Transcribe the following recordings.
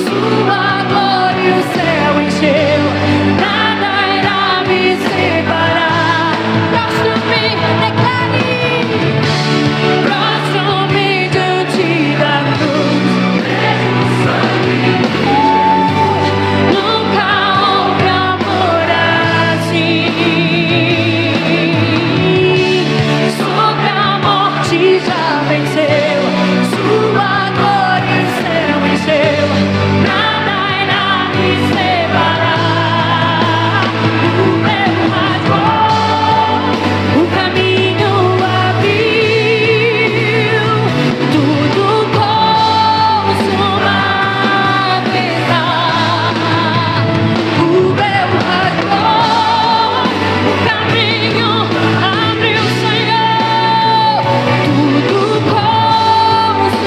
Sua glória o céu encheu, nada irá me separar. Prostro-me, declare, prostro-me diante da cruz. Vejo o sangue, nunca houve amor assim. Sobre a morte já venceu, sua glória o céu encheu, nada irá me separar. O meu rasgou, o caminho abriu, tudo consumado está. O meu rasgou, o caminho abriu, Senhor, tudo consumado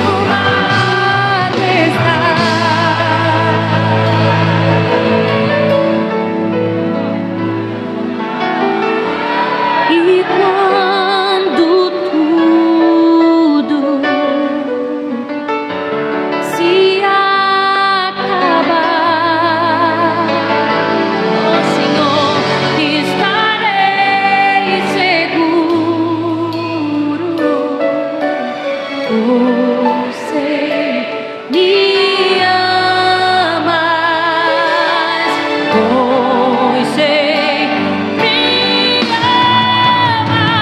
está. E quando tudo se acabar, ó Senhor, estarei seguro. Sei, me amas, pois sei, me amas.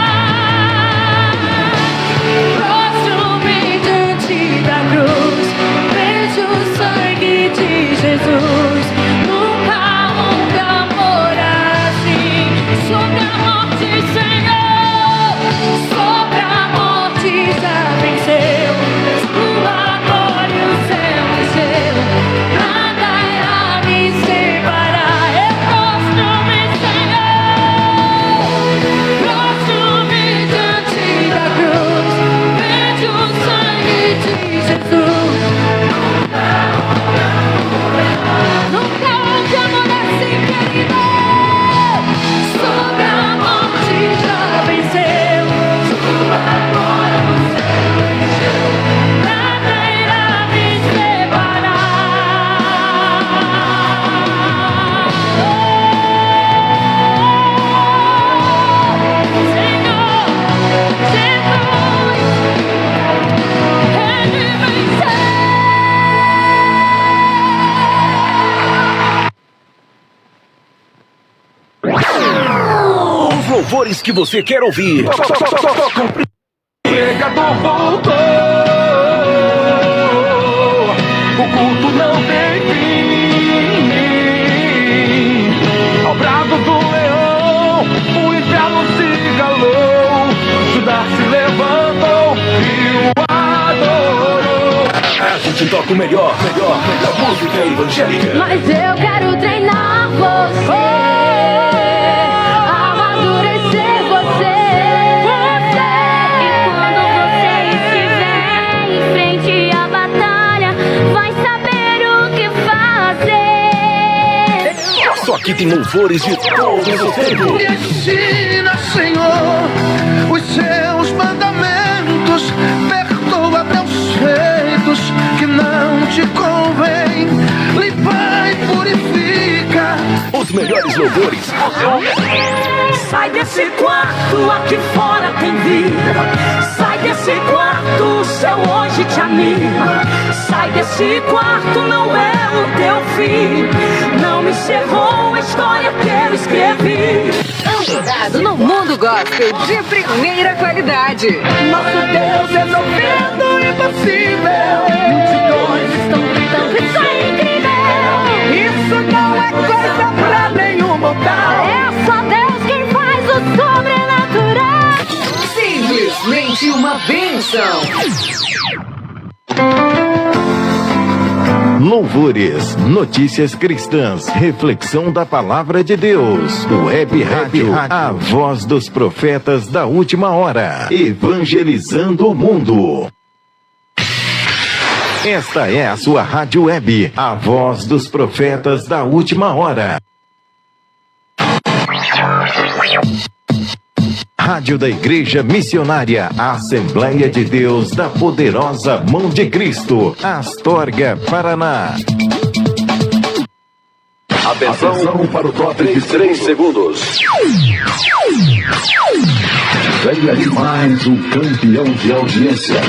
Prostro-me diante da cruz, vejo o sangue de Jesus. Nunca houve amor assim. Sobre a morte, Senhor, sobre a morte já venceu. Sua glória o céu encheu, nada irá me separar. Eu prostro-me, Senhor, prostro-me diante da cruz, vejo o sangue de Jesus. Nunca houve amor assim, querido. Sobre a morte já venceu, sua glória o céu encheu, nada irá me separar. Senhor, Jesus, Ele venceu. Os louvores que você quer ouvir. O pregador voltou, o culto não tem fim. Ao brado do leão, o inferno se calou, Judá se levantou e o adorou. A gente toca o melhor da música evangélica. Mas eu quero treinar você, amadurecer você. E quando você estiver em frente à batalha, vai saber o que fazer. Só que tem louvores de todos os tempos. Me ensina, Senhor, os seus mandamentos. Perdoa meus feitos que não te convém. Limpa e purifica. Os melhores louvores. Sai desse quarto, aqui fora tem vida. Sai desse quarto, o céu hoje te anima. Sai desse quarto, não é o teu fim. Não me encerrou a história que eu escrevi. Ancorado no mundo gospel de primeira qualidade. Nosso Deus resolvendo o impossível. Multidões estão gritando, isso é incrível. Isso não é coisa pra nenhum mortal. É só Deus quem faz o sobrenatural. Simplesmente uma bênção. Louvores, notícias cristãs, reflexão da palavra de Deus. Web Rádio, a voz dos profetas da última hora. Evangelizando o mundo. Esta é a sua rádio web, a voz dos profetas da última hora. rádio da Igreja Missionária Assembleia de Deus da Poderosa Mão de Cristo, Astorga, Paraná. Atenção para o top de 3 segundos. Venha de mais um campeão de audiência.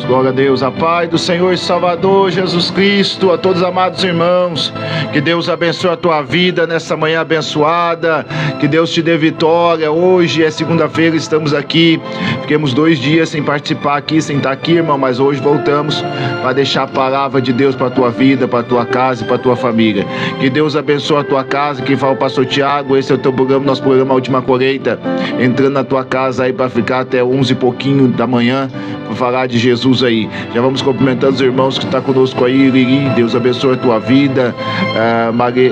Glória a Deus, a paz do Senhor e Salvador Jesus Cristo, a todos os amados irmãos, que Deus abençoe a tua vida nessa manhã abençoada, que Deus te dê vitória. Hoje é segunda-feira, estamos aqui, fiquemos 2 dias sem participar aqui, sem estar aqui, irmão, mas hoje voltamos para deixar a palavra de Deus para a tua vida, para a tua casa e para a tua família. Que Deus abençoe a tua casa. Quem fala o pastor Tiago, esse é o teu programa, nosso programa A Última Colheita, entrando na tua casa aí para ficar até 11 e pouquinho da manhã, para falar de Jesus aí. Já vamos cumprimentando os irmãos que estão conosco aí. Lili, Deus abençoe a tua vida.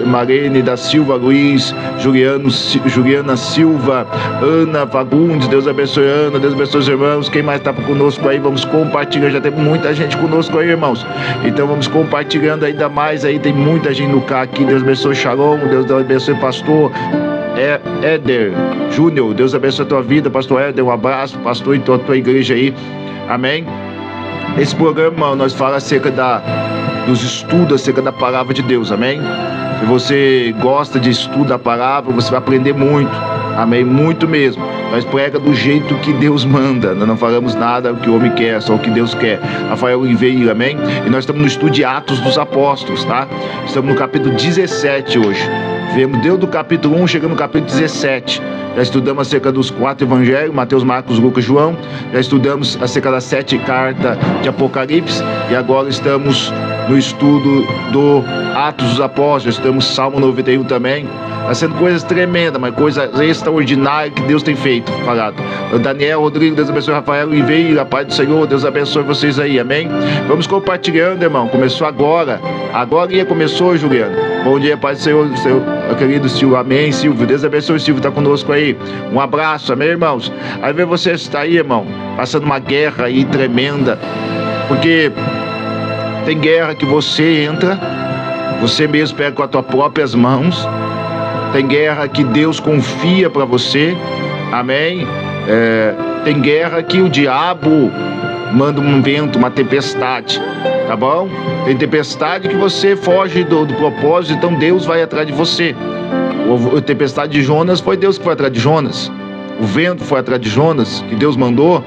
Marene da Silva Luiz, Juliana Silva, Ana Fagundes, Deus abençoe Ana, Deus abençoe os irmãos. Quem mais está conosco aí, vamos compartilhar. Já tem muita gente conosco aí, irmãos, então vamos compartilhando ainda mais aí. Tem muita gente no carro aqui. Deus abençoe Shalom, Deus abençoe pastor Éder Júnior, Deus abençoe a tua vida, pastor Éder, um abraço, pastor, e toda a tua igreja aí. Amém. Esse programa nós falamos acerca dos estudos, acerca da palavra de Deus, amém? Se você gosta de estudo da palavra, você vai aprender muito, amém? Muito mesmo. Nós prega do jeito que Deus manda, nós não falamos nada o que o homem quer, só o que Deus quer. Rafael Oliveira, amém? E nós estamos no estudo de Atos dos Apóstolos, tá? Estamos no capítulo 17 hoje. Vemos desde o capítulo 1, chegando no capítulo 17. Já estudamos acerca dos 4 evangelhos, Mateus, Marcos, Lucas, João. Já estudamos acerca das 7 cartas de Apocalipse. E agora estamos no estudo do Atos dos Apóstolos. Estamos no Salmo 91 também. Está sendo coisas tremendas, mas coisas extraordinárias que Deus tem feito. Falado. Daniel, Rodrigo, Deus abençoe. Rafael Oliveira, a paz do Senhor, Deus abençoe vocês aí, amém? Vamos compartilhando, irmão. Começou agora. Agora começou, Juliano. Bom dia, paz do Senhor, querido Silvio, amém, Silvio, Deus abençoe o Silvio, está conosco aí, um abraço, amém, irmãos? Aí vê você está aí, irmão, passando uma guerra aí tremenda, porque tem guerra que você entra, você mesmo pega com as tuas próprias mãos, tem guerra que Deus confia para você, amém? Tem guerra que o diabo manda um vento, uma tempestade, tá bom? Tem tempestade que você foge do propósito, então Deus vai atrás de você. A tempestade de Jonas foi Deus que foi atrás de Jonas. O vento foi atrás de Jonas, que Deus mandou.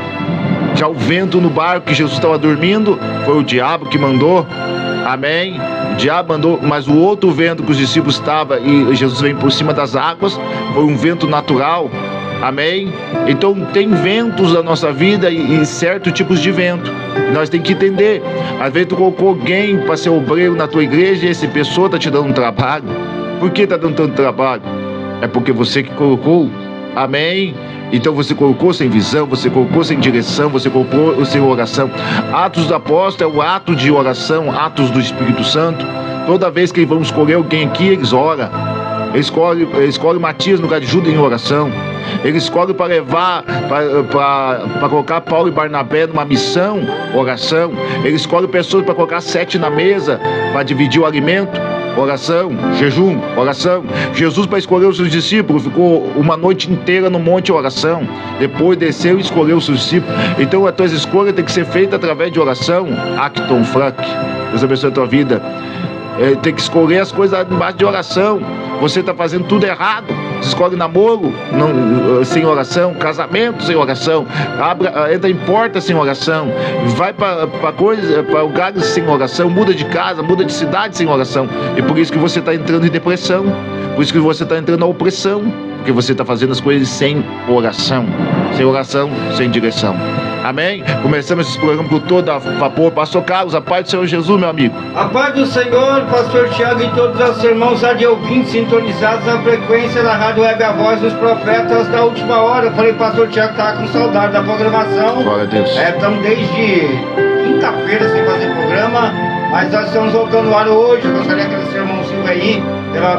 Já o vento no barco que Jesus estava dormindo, foi o diabo que mandou. Amém? O diabo mandou, mas o outro vento que os discípulos estavam e Jesus veio por cima das águas, foi um vento natural. Amém? Então tem ventos na nossa vida e certos tipos de vento. E nós temos que entender. Às vezes tu colocou alguém para ser obreiro na tua igreja e essa pessoa está te dando um trabalho. Por que está dando tanto trabalho? É porque você que colocou. Amém? Então você colocou sem visão, você colocou sem direção, você colocou sem oração. Atos dos Apóstolos é o ato de oração, atos do Espírito Santo. Toda vez que vão escolher alguém aqui, eles oram. Escolhe Matias no lugar de Judas em oração. Ele escolhe para levar, para colocar Paulo e Barnabé numa missão, oração. Ele escolhe pessoas para colocar 7 na mesa, para dividir o alimento, oração, jejum, oração. Jesus, para escolher os seus discípulos, ficou uma noite inteira no monte oração. Depois desceu e escolheu os seus discípulos. Então a tua escolha tem que ser feita através de oração. Acton Frank, Deus abençoe a tua vida. Tem que escolher as coisas embaixo de oração. Você está fazendo tudo errado. Você escolhe namoro sem oração, casamento sem oração, entra em porta sem oração, vai para lugares sem oração, muda de casa, muda de cidade sem oração. E por isso que você está entrando em depressão, por isso que você está entrando na opressão, porque você está fazendo as coisas sem oração, sem direção. Amém? Começamos esse programa com todo a vapor. Pastor Carlos, a paz do Senhor Jesus, meu amigo. A paz do Senhor, pastor Tiago e todos os irmãos radiovintes sintonizados na frequência da Rádio Web A Voz dos Profetas da Última Hora. Eu falei, pastor Tiago estava com saudade da programação. Glória a Deus. Estamos desde quinta-feira sem fazer programa, mas nós estamos voltando no ar hoje. Eu gostaria que esse irmão Silvio aí, pela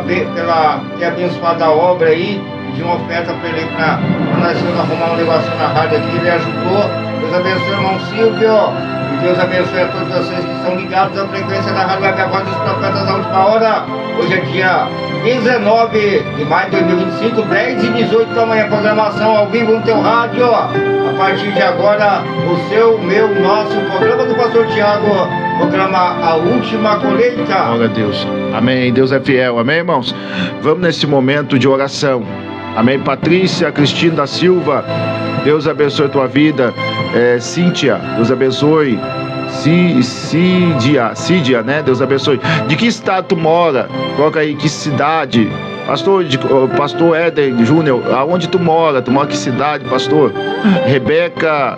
ter abençoado a obra aí, de uma oferta para ele, para nós arrumar um negócio na rádio aqui, ele ajudou. Deus abençoe o irmão Silvio. Deus abençoe a todos vocês que estão ligados à frequência da Rádio Web A Voz dos Profetas da Última Hora. Hoje é dia 19 de maio de 2025, 10 e 18 da manhã, programação ao vivo no teu rádio. A partir de agora, o seu, meu, nosso programa do Pastor Tiago, programa A Última Colheita. Glória a Deus. Amém. Deus é fiel. Amém, irmãos? Vamos nesse momento de oração. Amém. Patrícia Cristina da Silva, Deus abençoe a tua vida. Cíntia, Deus abençoe. Cídia, né? Deus abençoe. De que estado tu mora? Coloca aí, que cidade? Pastor Éden Júnior, aonde tu mora? Tu mora em que cidade, pastor? Rebeca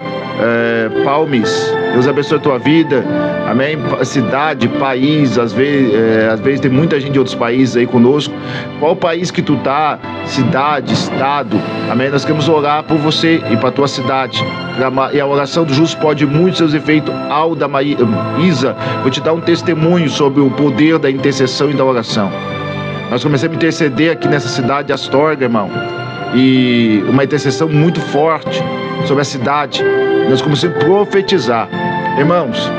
Palmes, Deus abençoe a tua vida. Amém. Cidade, país, às vezes tem muita gente de outros países aí conosco. Qual país que tu tá? Cidade, estado. Amém. Nós queremos orar por você e para tua cidade. E a oração do justo pode muito seus efeitos. Alda Isa, vou te dar um testemunho sobre o poder da intercessão e da oração. Nós começamos a interceder aqui nessa cidade de Astorga, irmão, e uma intercessão muito forte sobre a cidade. Nós começamos a profetizar. Irmãos,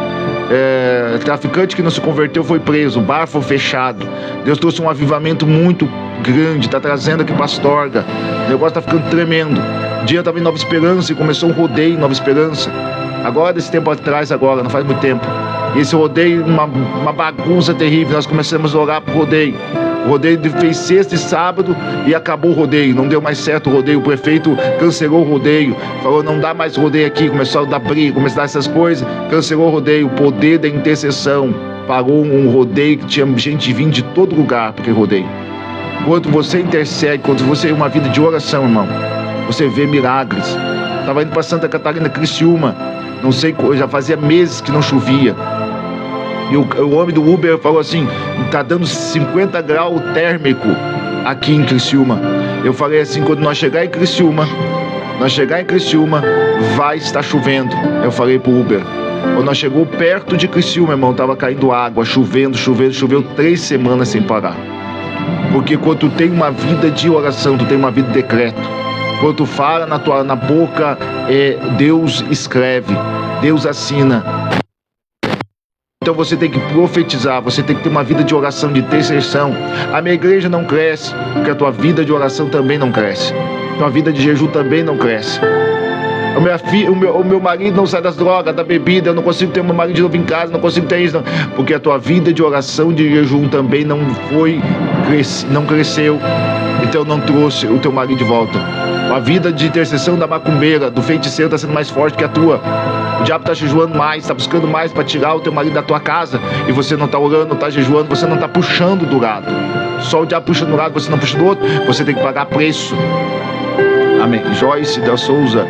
traficante que não se converteu foi preso, o bar foi fechado. Deus trouxe um avivamento muito grande, está trazendo aqui para Astorga. O negócio está ficando tremendo. Um dia eu estava em Nova Esperança e começou um rodeio em Nova Esperança. Agora, desse tempo atrás, não faz muito tempo. E esse rodeio, uma bagunça terrível. Nós começamos a orar pro rodeio. O rodeio fez sexta e sábado e acabou o rodeio. Não deu mais certo o rodeio. O prefeito cancelou o rodeio. Falou, não dá mais rodeio aqui. Começou a dar briga, começou a dar essas coisas. Cancelou o rodeio. O poder da intercessão. Parou um rodeio que tinha gente vindo de todo lugar porque rodeio. Quando você intercede, quando você tem uma vida de oração, irmão, você vê milagres. Estava indo para Santa Catarina, Criciúma. Não sei, já fazia meses que não chovia. E o homem do Uber falou assim, tá dando 50 graus térmico aqui em Criciúma. Eu falei assim, quando nós chegar em Criciúma, vai estar chovendo. Eu falei pro Uber. Quando nós chegou perto de Criciúma, irmão, tava caindo água, choveu 3 semanas sem parar. Porque quando tu tem uma vida de oração, tu tem uma vida de decreto. Quando tu fala na boca, Deus escreve, Deus assina. Então você tem que profetizar, você tem que ter uma vida de oração, de intercessão. A minha igreja não cresce, porque a tua vida de oração também não cresce. A tua vida de jejum também não cresce. O meu marido não sai das drogas, da bebida, eu não consigo ter meu marido de novo em casa, não consigo ter isso, não. Porque a tua vida de oração, de jejum também não cresceu. Então não trouxe o teu marido de volta. A vida de intercessão da macumbeira, do feiticeiro está sendo mais forte que a tua. O diabo está jejuando mais, está buscando mais para tirar o teu marido da tua casa. E você não está orando, não está jejuando, você não está puxando do lado. Só o diabo puxa do lado, você não puxa do outro. Você tem que pagar preço. Amém. Joyce da Souza.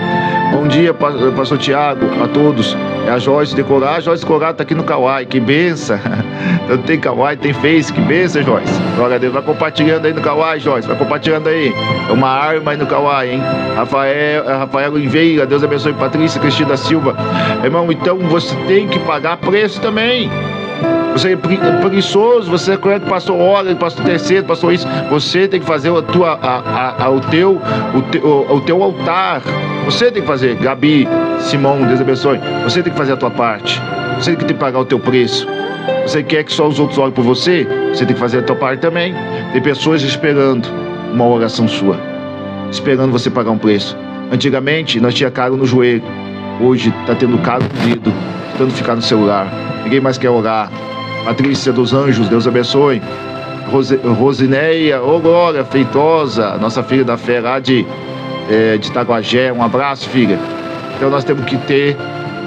Bom dia, pastor Tiago, a todos. É a Joyce Decorar. A Joyce Decorar está aqui no Kauai. Que benção. Então tem Kauai, tem Face. Que benção, Joyce. Glória a Deus. Vai compartilhando aí no Kauai, Joyce. Vai compartilhando aí. É uma arma aí no Kauai, hein? Rafael Oliveira. Deus abençoe. Patrícia Cristina da Silva. Irmão, então você tem que pagar preço também. Você é preguiçoso, você é correto, pastor ora, pastor terceiro, pastor isso. Você tem que fazer o teu altar. Você tem que fazer. Gabi, Simão, Deus abençoe. Você tem que fazer a tua parte. Você tem que pagar o teu preço. Você quer que só os outros olhem por você? Você tem que fazer a tua parte também. Tem pessoas esperando uma oração sua, esperando você pagar um preço. Antigamente nós tinha caro no joelho. Hoje está tendo caro no dedo, tentando ficar no celular. Ninguém mais quer orar. Patrícia dos Anjos, Deus abençoe. Rosineia, Glória Feitosa, nossa filha da fé lá de Itaguajé. Um abraço, filha. Então nós temos que ter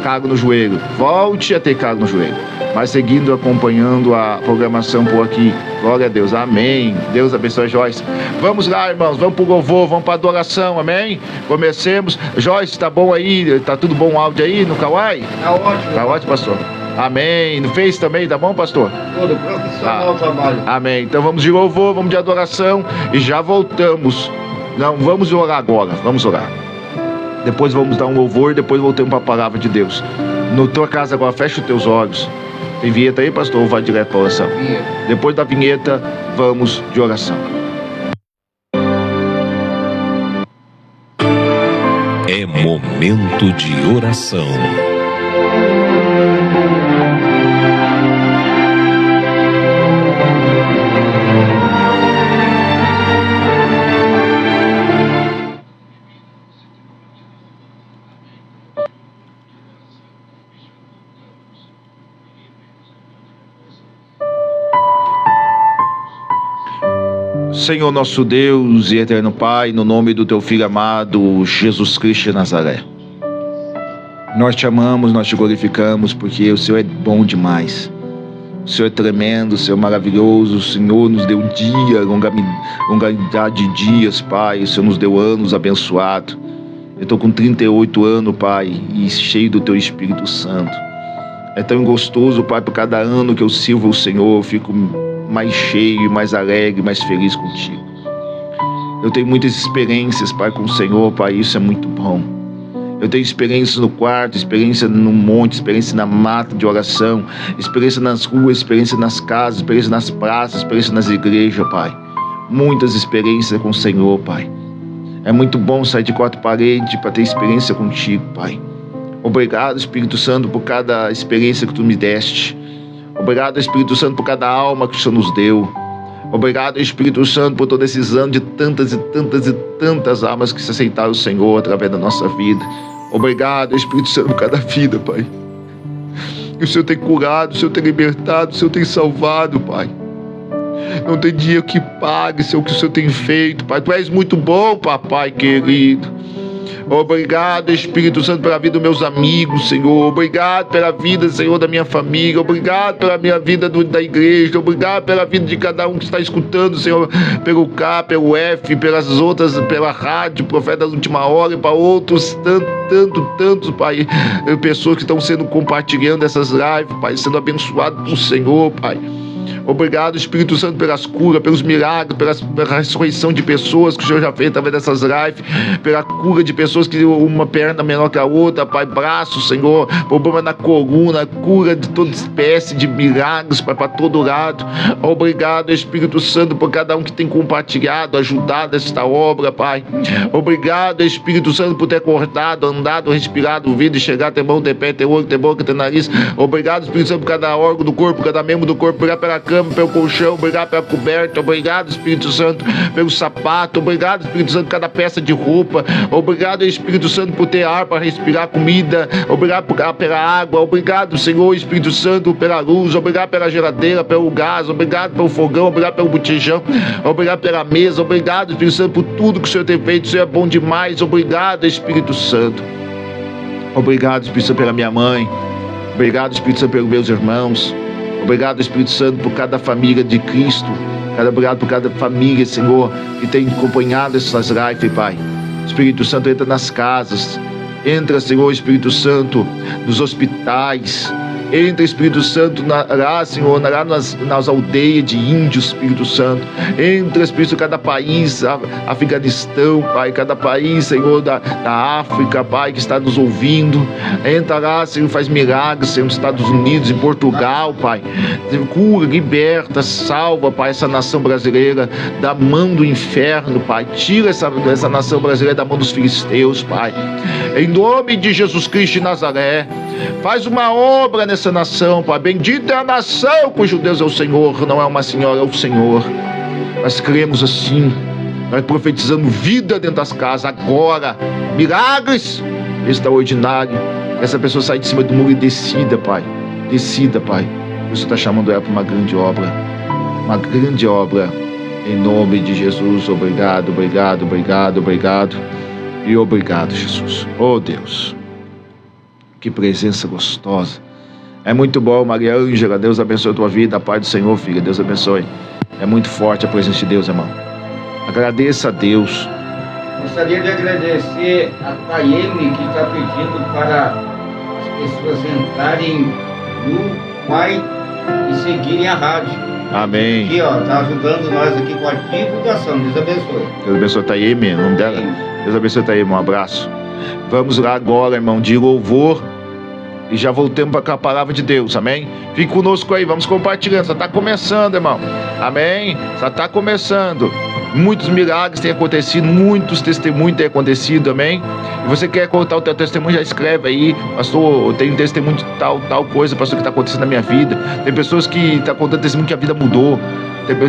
cargo no joelho. Volte a ter cargo no joelho. Mas seguindo, acompanhando a programação por aqui. Glória a Deus. Amém. Deus abençoe, Joyce. Vamos lá, irmãos. Vamos pro louvor, vamos pra adoração. Amém? Comecemos. Joyce, tá bom aí? Tá tudo bom o áudio aí no Kauai? Tá ótimo. Tá ótimo, pastor. Amém. No Face também, tá bom, pastor? Todo profissional trabalho. Amém. Então vamos de louvor, vamos de adoração e já voltamos. Não, vamos orar agora. Vamos orar. Depois vamos dar um louvor, depois voltamos para a palavra de Deus. Na tua casa agora, fecha os teus olhos. Tem vinheta aí, pastor? Ou vai direto para a oração? Depois da vinheta, vamos de oração. É momento de oração. Senhor nosso Deus e eterno Pai, no nome do Teu Filho amado, Jesus Cristo de Nazaré. Nós te amamos, nós te glorificamos, porque o Senhor é bom demais. O Senhor é tremendo, o Senhor é maravilhoso, o Senhor nos deu dia, longanimidade de dias, Pai. O Senhor nos deu anos abençoados. Eu estou com 38 anos, Pai, e cheio do Teu Espírito Santo. É tão gostoso, Pai, por cada ano que eu sirvo o Senhor, eu fico mais cheio, mais alegre, mais feliz contigo. Eu tenho muitas experiências, Pai, com o Senhor, Pai, isso é muito bom. Eu tenho experiência no quarto, experiência no monte, experiência na mata de oração, experiência nas ruas, experiência nas casas, experiência nas praças, experiência nas igrejas, Pai. Muitas experiências com o Senhor, Pai. É muito bom sair de quatro paredes para ter experiência contigo, Pai. Obrigado, Espírito Santo, por cada experiência que Tu me deste. Obrigado, Espírito Santo, por cada alma que o Senhor nos deu. Obrigado, Espírito Santo, por todo esse ano de tantas e tantas e tantas almas que se aceitaram o Senhor através da nossa vida. Obrigado, Espírito Santo, por cada vida, Pai. Que o Senhor tem curado, o Senhor tem libertado, o Senhor tem salvado, Pai. Não tem dia que pague, Senhor, o que o Senhor tem feito, Pai. Tu és muito bom, Papai querido. Obrigado, Espírito Santo, pela vida dos meus amigos, Senhor. Obrigado pela vida, Senhor, da minha família. Obrigado pela minha vida da igreja. Obrigado pela vida de cada um que está escutando, Senhor, pelo K, pelo F, pelas outras, pela rádio, Profeta da Última Hora, e para outros tantos, Pai, pessoas que estão sendo compartilhando essas lives, Pai, sendo abençoados pelo Senhor, Pai. Obrigado, Espírito Santo, pelas curas, pelos milagres, pela ressurreição de pessoas que o Senhor já fez através dessas lives, pela cura de pessoas que uma perna menor que a outra, Pai, braço, Senhor, problema na coluna, cura de toda espécie de milagres, Pai, para todo lado. Obrigado, Espírito Santo, por cada um que tem compartilhado, ajudado esta obra, Pai. Obrigado, Espírito Santo, por ter acordado, andado, respirado, ouvido e chegar, ter mão, ter pé, ter olho, ter boca, ter nariz. Obrigado, Espírito Santo, por cada órgão do corpo, cada membro do corpo, obrigado pela cama, pelo colchão, obrigado pela coberta, obrigado, Espírito Santo, pelo sapato, obrigado, Espírito Santo, por cada peça de roupa, obrigado, Espírito Santo, por ter ar para respirar comida, obrigado pela água, obrigado, Senhor, Espírito Santo, pela luz, obrigado pela geladeira, pelo gás, obrigado pelo fogão, obrigado pelo botijão, obrigado pela mesa, obrigado, Espírito Santo, por tudo que o Senhor tem feito. O Senhor é bom demais, obrigado, Espírito Santo. Obrigado, Espírito Santo, pela minha mãe, obrigado, Espírito Santo, pelos meus irmãos. Obrigado, Espírito Santo, por cada família de Cristo. Obrigado por cada família, Senhor, que tem acompanhado essas lives, Pai. Espírito Santo, entra nas casas. Entra, Senhor, Espírito Santo, nos hospitais. Entra, Espírito Santo, lá, Senhor, lá nas aldeias de índios, Espírito Santo. Entra, Espírito Santo, cada país, Afeganistão, Pai, cada país, Senhor, da África, Pai, que está nos ouvindo. Entra lá, Senhor, faz milagres, Senhor, nos Estados Unidos, em Portugal, Pai. Cura, liberta, salva, Pai, essa nação brasileira da mão do inferno, Pai. Tira essa nação brasileira da mão dos filisteus, Pai. Em nome de Jesus Cristo de Nazaré, faz uma obra nessa nação, Pai. Bendita é a nação cujo Deus é o Senhor, não é uma senhora, é o Senhor. Nós cremos assim, nós profetizamos vida dentro das casas agora, milagres extraordinários. Essa pessoa sai de cima do muro e decida, Pai. Decida, Pai. O Senhor está chamando ela para uma grande obra. Uma grande obra. Em nome de Jesus, obrigado, obrigado, obrigado, obrigado. E obrigado, Jesus. Oh, Deus. Que presença gostosa. É muito bom, Maria Ângela. Deus abençoe a tua vida. A paz do Senhor, filha. Deus abençoe. É muito forte a presença de Deus, irmão. Agradeça a Deus. Gostaria de agradecer a Tayene, que está pedindo para as pessoas entrarem no Pai e seguirem a rádio. Amém. Aqui, ó, está ajudando nós aqui com a divulgação. Deus abençoe. Deus abençoe a Tayene, o nome dela. Deus abençoe a Tayene, um abraço. Vamos lá agora, irmão, de louvor. E já voltamos para a palavra de Deus, amém? Fique conosco aí, vamos compartilhando. Só está começando, irmão, amém? Só está começando. Muitos milagres têm acontecido, muitos testemunhos têm acontecido, amém? E você quer contar o teu testemunho, já escreve aí. Pastor, eu tenho testemunho de tal coisa, pastor, que está acontecendo na minha vida. Tem pessoas que estão contando testemunho que a vida mudou.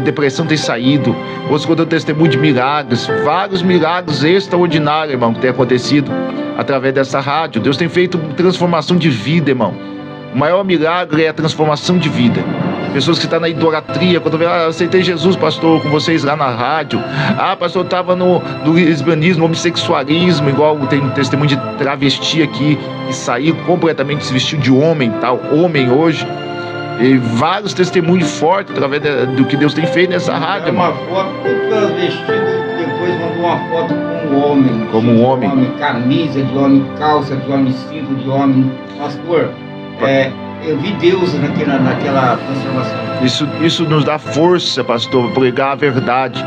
Depressão tem saído. Outros contando testemunho de milagres. Vários milagres extraordinários, irmão, que tem acontecido através dessa rádio. Deus tem feito transformação de vida, irmão. O maior milagre é a transformação de vida. pessoas que estão na idolatria, quando vê, aceitei Jesus, pastor, com vocês lá na rádio. Pastor, estava no lesbianismo, homossexualismo, igual tem um testemunho de travesti aqui, e saiu completamente, se vestiu de homem, tal, homem hoje. E vários testemunhos fortes através do que Deus tem feito nessa rádio. Uma foto todo transvestido, depois mandou uma foto com um homem. Como um homem. De homem, camisa de homem, calça de homem, cinto de homem. Pastor, eu vi Deus naquela transformação. Isso nos dá força, pastor, para pregar a verdade.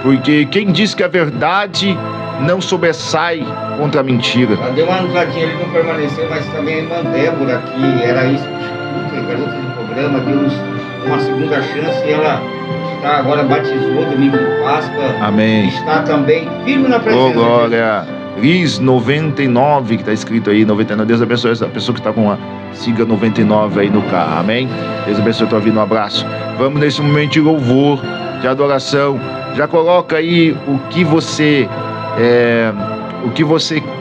Porque quem diz que a verdade não sobressai contra a mentira. Ela deu uma anuladinha, ele não permaneceu, mas também a irmã Débora, que era isso, garota de programa, deu uma segunda chance e ela está agora batizou domingo de Páscoa. Amém. Está também firme na presença de glória. Liz 99, que está escrito aí, 99. Deus abençoe essa pessoa que está com a siga 99 aí no carro. Amém? Deus abençoe a tua vida, um abraço. Vamos nesse momento de louvor, de adoração. Já coloca aí o que você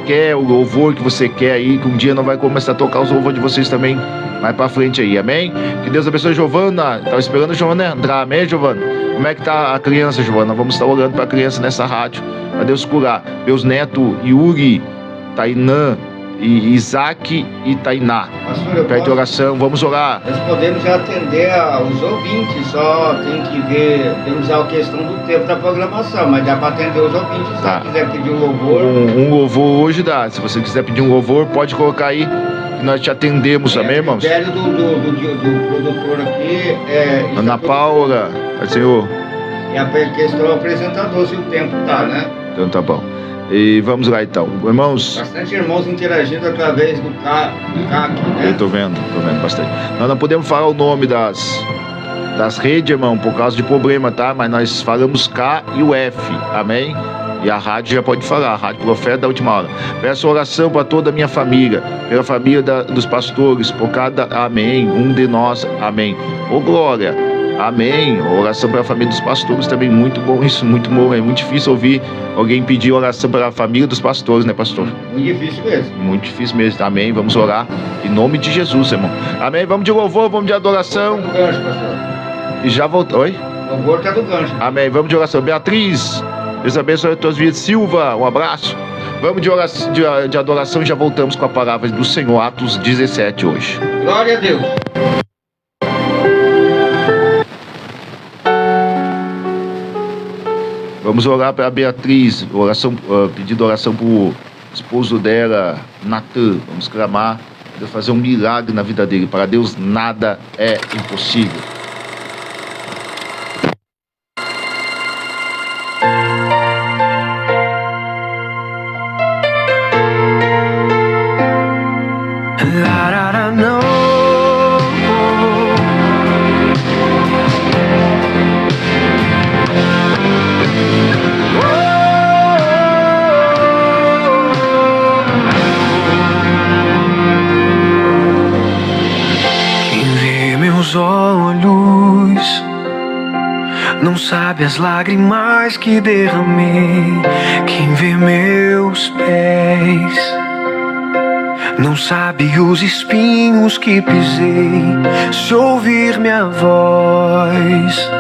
quer, o louvor que você quer aí, que um dia não vai começar a tocar os louvores de vocês também mais pra frente aí, amém? Que Deus abençoe, Giovana. Tava esperando a Giovana entrar, amém, Giovana? Como é que tá a criança, Giovana? Vamos estar orando pra criança nessa rádio, pra Deus curar. Meus netos, Yuri, Tainã, e Isaac e Tainá. Pastor, pede oração, vamos orar. Nós podemos atender aos ouvintes, só tem que ver, temos a questão do tempo da programação, mas dá para atender os ouvintes. Se você quiser pedir um louvor. Um louvor hoje dá. Se você quiser pedir um louvor, pode colocar aí que nós te atendemos, amém, irmãos? O critério do produtor aqui Ana Paula, Senhor. E a questão do apresentador, se o tempo tá, né? Então tá bom. E vamos lá então, irmãos. Bastante irmãos interagindo através do CAC, né? Eu tô vendo bastante. Nós não podemos falar o nome das redes, irmão, por causa de problema, tá? Mas nós falamos K e o F, amém? E a rádio já pode falar, a Rádio Profeta da Última Hora. Peço oração para toda a minha família, pela família dos pastores, por cada, amém, um de nós, amém. Ô glória, amém. Oração para a família dos pastores também, muito bom isso, muito bom. É muito difícil ouvir alguém pedir oração para a família dos pastores, né, pastor? Muito difícil mesmo. Muito difícil mesmo, amém. Vamos orar em nome de Jesus, irmão. Amém. Vamos de louvor, vamos de adoração. Tá do gancho, pastor. E já voltou, oi? O louvor tá do gancho. Amém. Vamos de oração. Beatriz, Deus abençoe as tuas vidas. Silva, um abraço. Vamos de adoração e já voltamos com a palavra do Senhor, Atos 17 hoje. Glória a Deus. Vamos orar para a Beatriz, pedindo oração para o esposo dela, Natan. Vamos clamar, Deus fazer um milagre na vida dele. Para Deus nada é impossível. Olhos não sabe as lágrimas que derramei. Quem vê meus pés não sabe os espinhos que pisei. Se ouvir minha voz,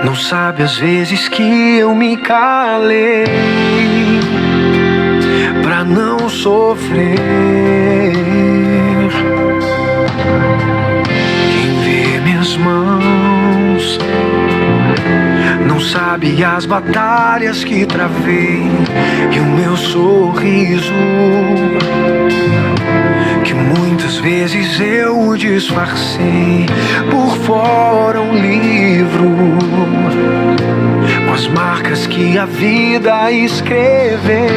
não sabe as vezes que eu me calei pra não sofrer. Mãos não sabe as batalhas que travei e o meu sorriso que muitas vezes eu disfarcei por fora um livro com as marcas que a vida escreveu.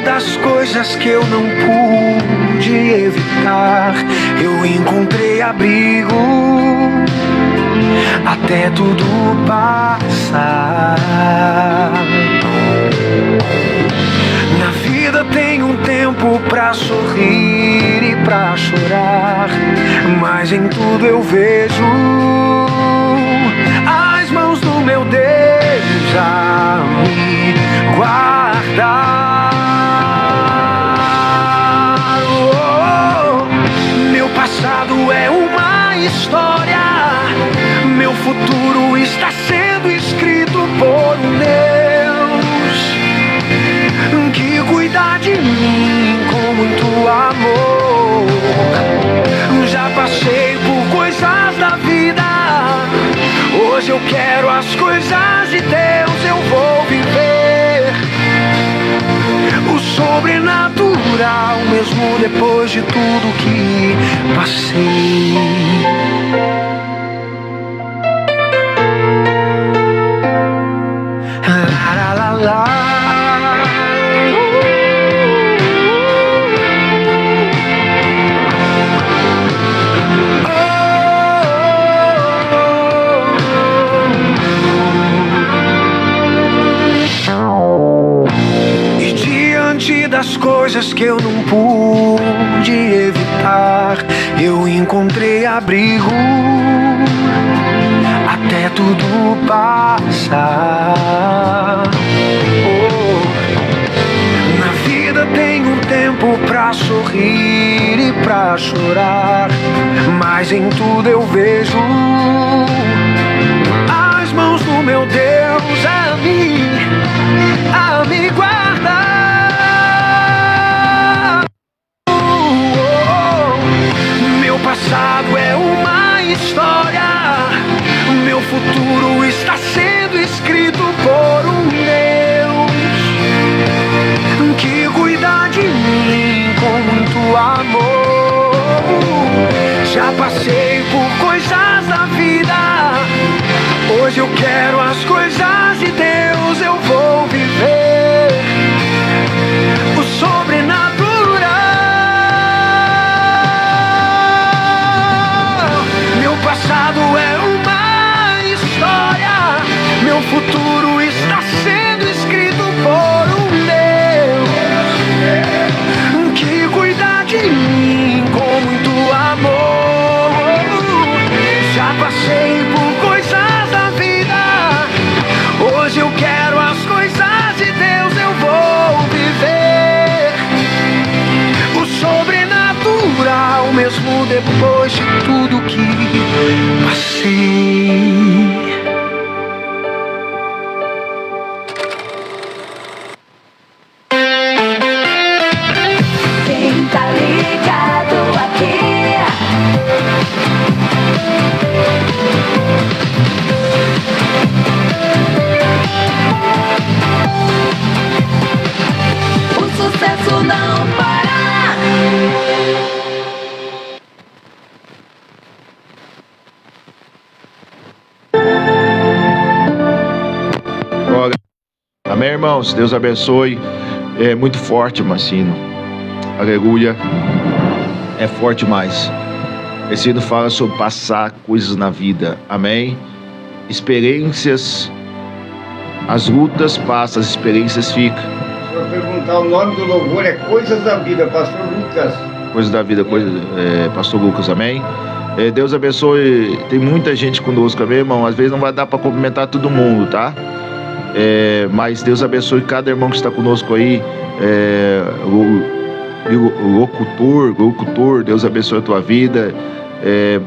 Das coisas que eu não pude evitar, eu encontrei abrigo até tudo passar. Na vida tem um tempo pra sorrir e pra chorar, mas em tudo eu vejo as mãos do meu Deus a me guardar. futuro está sendo escrito por um Deus que cuida de mim com muito amor. Já passei por coisas da vida, hoje eu quero as coisas de Deus, eu vou viver o sobrenatural, mesmo depois de tudo que passei. La, la, la, la. Das coisas que eu não pude evitar, eu encontrei abrigo até tudo passar. Na vida tem um tempo pra sorrir e pra chorar, mas em tudo eu vejo as mãos do meu Deus a me guardar. Passado é uma história, meu futuro está sendo escrito por um Deus que cuida de mim com muito amor. Já passei por coisas da vida, hoje eu quero as coisas de Deus, eu vou viver o sobrenatural. Passado é uma história, meu futuro está sendo escrito por um Deus que cuida de mim com muito amor. Já passei por coisas da vida, hoje eu quero as coisas de Deus, eu vou viver o sobrenatural, mesmo depois de tudo que passei. Quem tá ligado aqui? O sucesso não para. Amém, irmãos? Deus abençoe. É muito forte, Marcino. Aleluia. É forte demais. Esse hino fala sobre passar coisas na vida. Amém? Experiências. As lutas passam, as experiências ficam. Se eu perguntar o nome do louvor, é Coisas da Vida, Pastor Lucas. Coisas da vida, Pastor Lucas, amém? Deus abençoe. Tem muita gente conosco, amém, irmão? Às vezes não vai dar para cumprimentar todo mundo, tá? Mas Deus abençoe cada irmão que está conosco aí. Locutor, Deus abençoe a tua vida.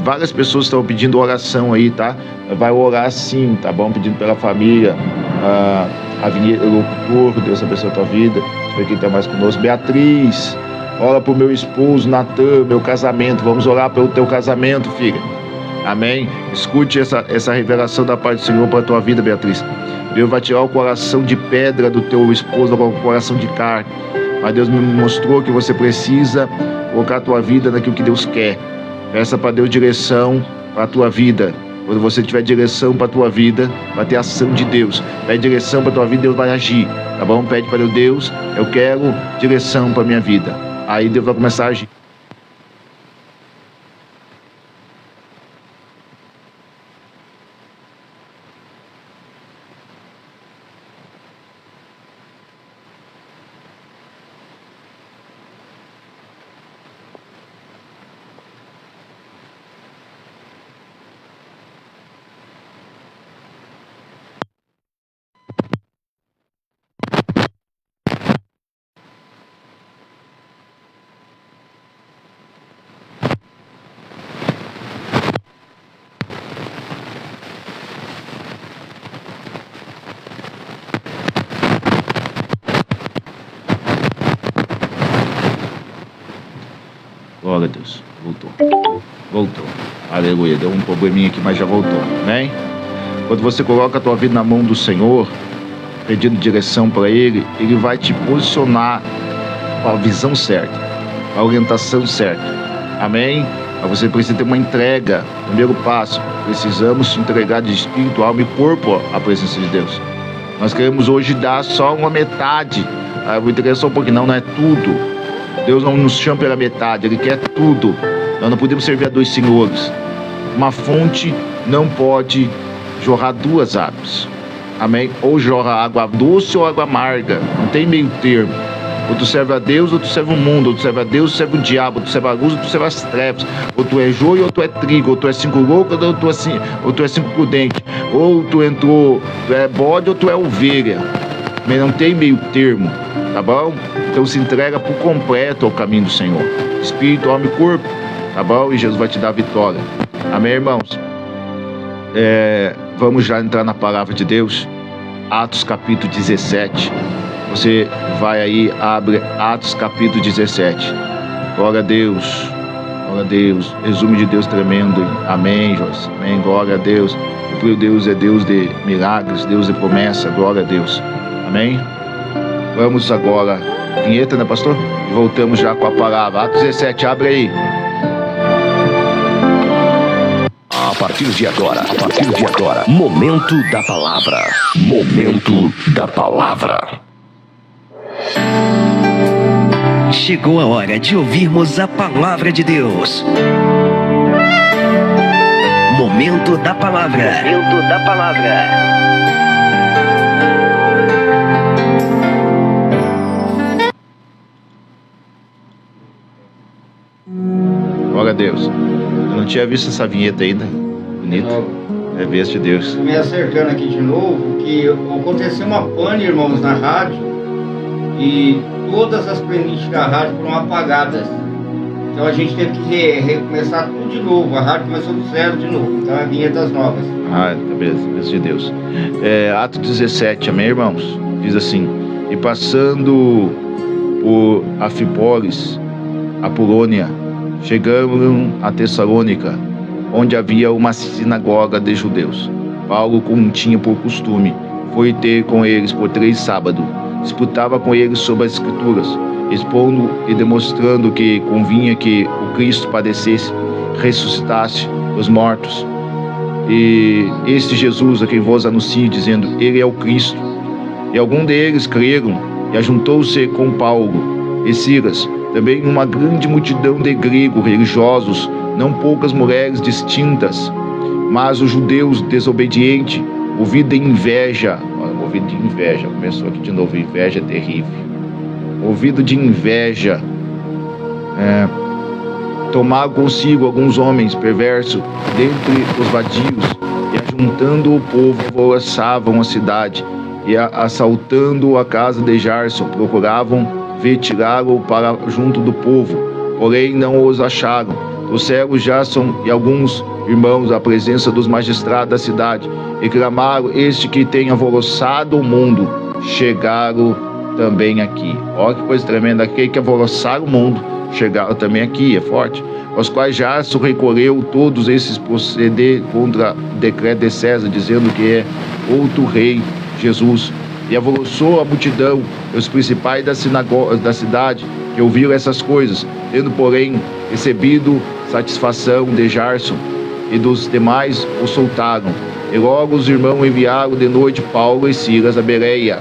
Várias pessoas estão pedindo oração aí, tá? Vai orar sim, tá bom? Pedindo pela família. Locutor, Deus abençoe a tua vida. Deixa eu ver quem está mais conosco. Beatriz, ora pro meu esposo Natan, meu casamento. Vamos orar pelo teu casamento, filha. Amém? Escute essa revelação da parte do Senhor para a tua vida, Beatriz. Deus vai tirar o coração de pedra do teu esposo, o coração de carne. Mas Deus me mostrou que você precisa colocar a tua vida naquilo que Deus quer. Peça para Deus direção para a tua vida. Quando você tiver direção para a tua vida, vai ter ação de Deus. Pede direção para a tua vida, Deus vai agir. Tá bom? Pede para Deus, eu quero direção para a minha vida. Aí Deus vai começar a agir. Glória a Deus. Voltou. Aleluia. Deu um probleminha aqui, mas já voltou. Amém? Quando você coloca a tua vida na mão do Senhor, pedindo direção para Ele, Ele vai te posicionar com a visão certa, a orientação certa. Amém? Mas você precisa ter uma entrega. Primeiro passo, precisamos entregar de espírito, alma e corpo à presença de Deus. Nós queremos hoje dar só uma metade. Eu vou entregar só um pouquinho. Não é tudo. Deus não nos chama pela metade, Ele quer tudo. Nós não podemos servir a dois senhores. Uma fonte não pode jorrar duas águas. Amém? Ou jorra água doce ou água amarga. Não tem meio termo. Ou tu serve a Deus, ou tu serve o mundo. Ou tu serve a Deus, ou tu serve o diabo. Ou tu serve a luz, ou tu serve as trevas. Ou tu é joio, ou tu é trigo. Ou tu é 5 loucos, ou tu é 5 prudentes. Ou tu é bode, ou tu é ovelha. Mas não tem meio termo, tá bom? Então se entrega por completo ao caminho do Senhor. Espírito, alma e corpo, tá bom? E Jesus vai te dar a vitória. Amém, irmãos? Vamos já entrar na palavra de Deus. Atos capítulo 17. Você vai aí, abre Atos capítulo 17. Glória a Deus. Glória a Deus. Resumo de Deus tremendo. Amém, Joyce. Amém. Glória a Deus. O Deus é Deus de milagres, Deus de promessa. Glória a Deus. Amém? Vamos agora. Vinheta, né, pastor? E voltamos já com a palavra. Atos 17, abre aí. A partir de agora, momento da palavra. Momento da palavra. Chegou a hora de ouvirmos a palavra de Deus. Momento da palavra. Momento da palavra. Glória a Deus. Eu não tinha visto essa vinheta ainda. Bonita. É besta de Deus. Me acercando aqui de novo, que aconteceu uma pane, irmãos, na rádio. E todas as playlists da rádio foram apagadas. Então a gente teve que recomeçar tudo de novo. A rádio começou do zero de novo. Então é vinhetas novas. Beleza. Besta de Deus. Atos 17, amém, irmãos? Diz assim: e passando por Anfípolis, Apolônia, chegaram a Tessalônica, onde havia uma sinagoga de judeus. Paulo, como tinha por costume, foi ter com eles por 3 sábados. Disputava com eles sobre as escrituras, expondo e demonstrando que convinha que o Cristo padecesse, ressuscitasse os mortos. E este Jesus a quem vos anuncio, dizendo, Ele é o Cristo. E alguns deles creram, e ajuntou-se com Paulo e Silas também uma grande multidão de gregos religiosos, não poucas mulheres distintas, mas os judeus desobedientes, movidos de inveja. Movido de inveja, começou aqui de novo, inveja é terrível. Movido de inveja, tomaram consigo alguns homens perversos dentre os vadios, e ajuntando o povo, alvoroçavam a cidade, e assaltando a casa de Jason, procuravam tirá-lo para junto do povo, porém não os acharam. Trouxeram Jason e alguns irmãos à presença dos magistrados da cidade, e clamaram: este que tem alvoroçado o mundo, chegaram também aqui. Olha que coisa tremenda, aquele que alvoroçaram o mundo, chegaram também aqui, é forte. Aos quais Jason recolheu todos esses proceder contra o decreto de César, dizendo que é outro rei, Jesus. E alvoroçou a multidão, os principais da cidade, que ouviram essas coisas, tendo, porém, recebido satisfação de Jason e dos demais, o soltaram. E logo os irmãos enviaram de noite Paulo e Silas a Bereia.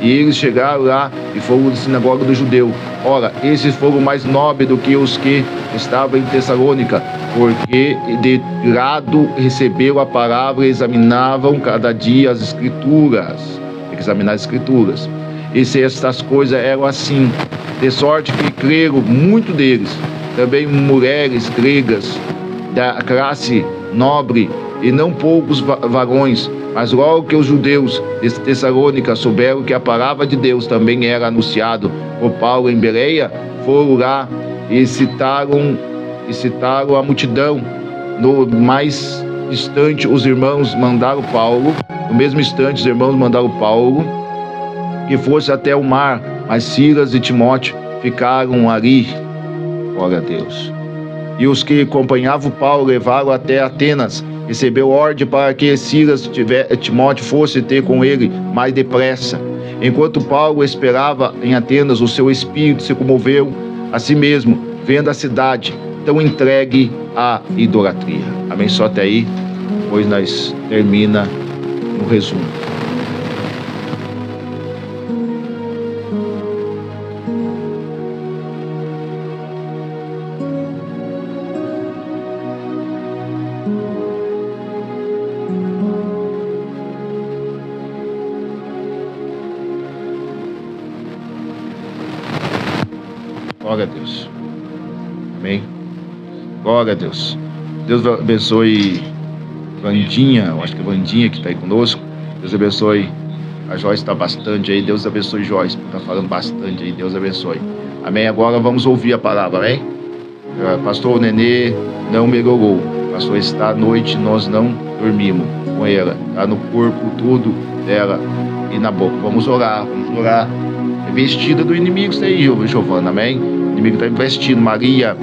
E eles chegaram lá e foram da sinagoga do judeu. Ora, esses foram mais nobres do que os que estavam em Tessalônica, porque de grado receberam a palavra e examinavam cada dia as escrituras. Tem que examinar as escrituras. E se estas coisas eram assim, de sorte que creram muito deles, também mulheres gregas da classe nobre, e não poucos varões. Mas logo que os judeus de Tessalônica souberam que a palavra de Deus também era anunciado por Paulo em Bereia, foram lá e citaram a multidão. No mais instante, os irmãos mandaram Paulo, no mesmo instante, os irmãos mandaram Paulo que fosse até o mar, mas Silas e Timóteo ficaram ali. Glória a Deus. E os que acompanhavam Paulo levaram até Atenas. Recebeu ordem para que Silas Timóteo fosse ter com ele mais depressa. Enquanto Paulo esperava em Atenas, o seu espírito se comoveu a si mesmo, vendo a cidade tão entregue à idolatria. Amém? Só até aí, depois nós termina no resumo. Glória a Deus. Amém. Glória a Deus. Deus abençoe Vandinha, eu acho que é Vandinha que está aí conosco. Deus abençoe. A Joyce está bastante aí. Deus abençoe Joyce, está falando bastante aí. Deus abençoe. Amém. Agora vamos ouvir a palavra, amém? Pastor Nenê não melhorou. Pastor, está à noite, nós não dormimos com ela. Está no corpo tudo dela e na boca. Vamos orar, vamos orar. É vestida do inimigo isso aí, Giovana, amém? O inimigo está investindo. Maria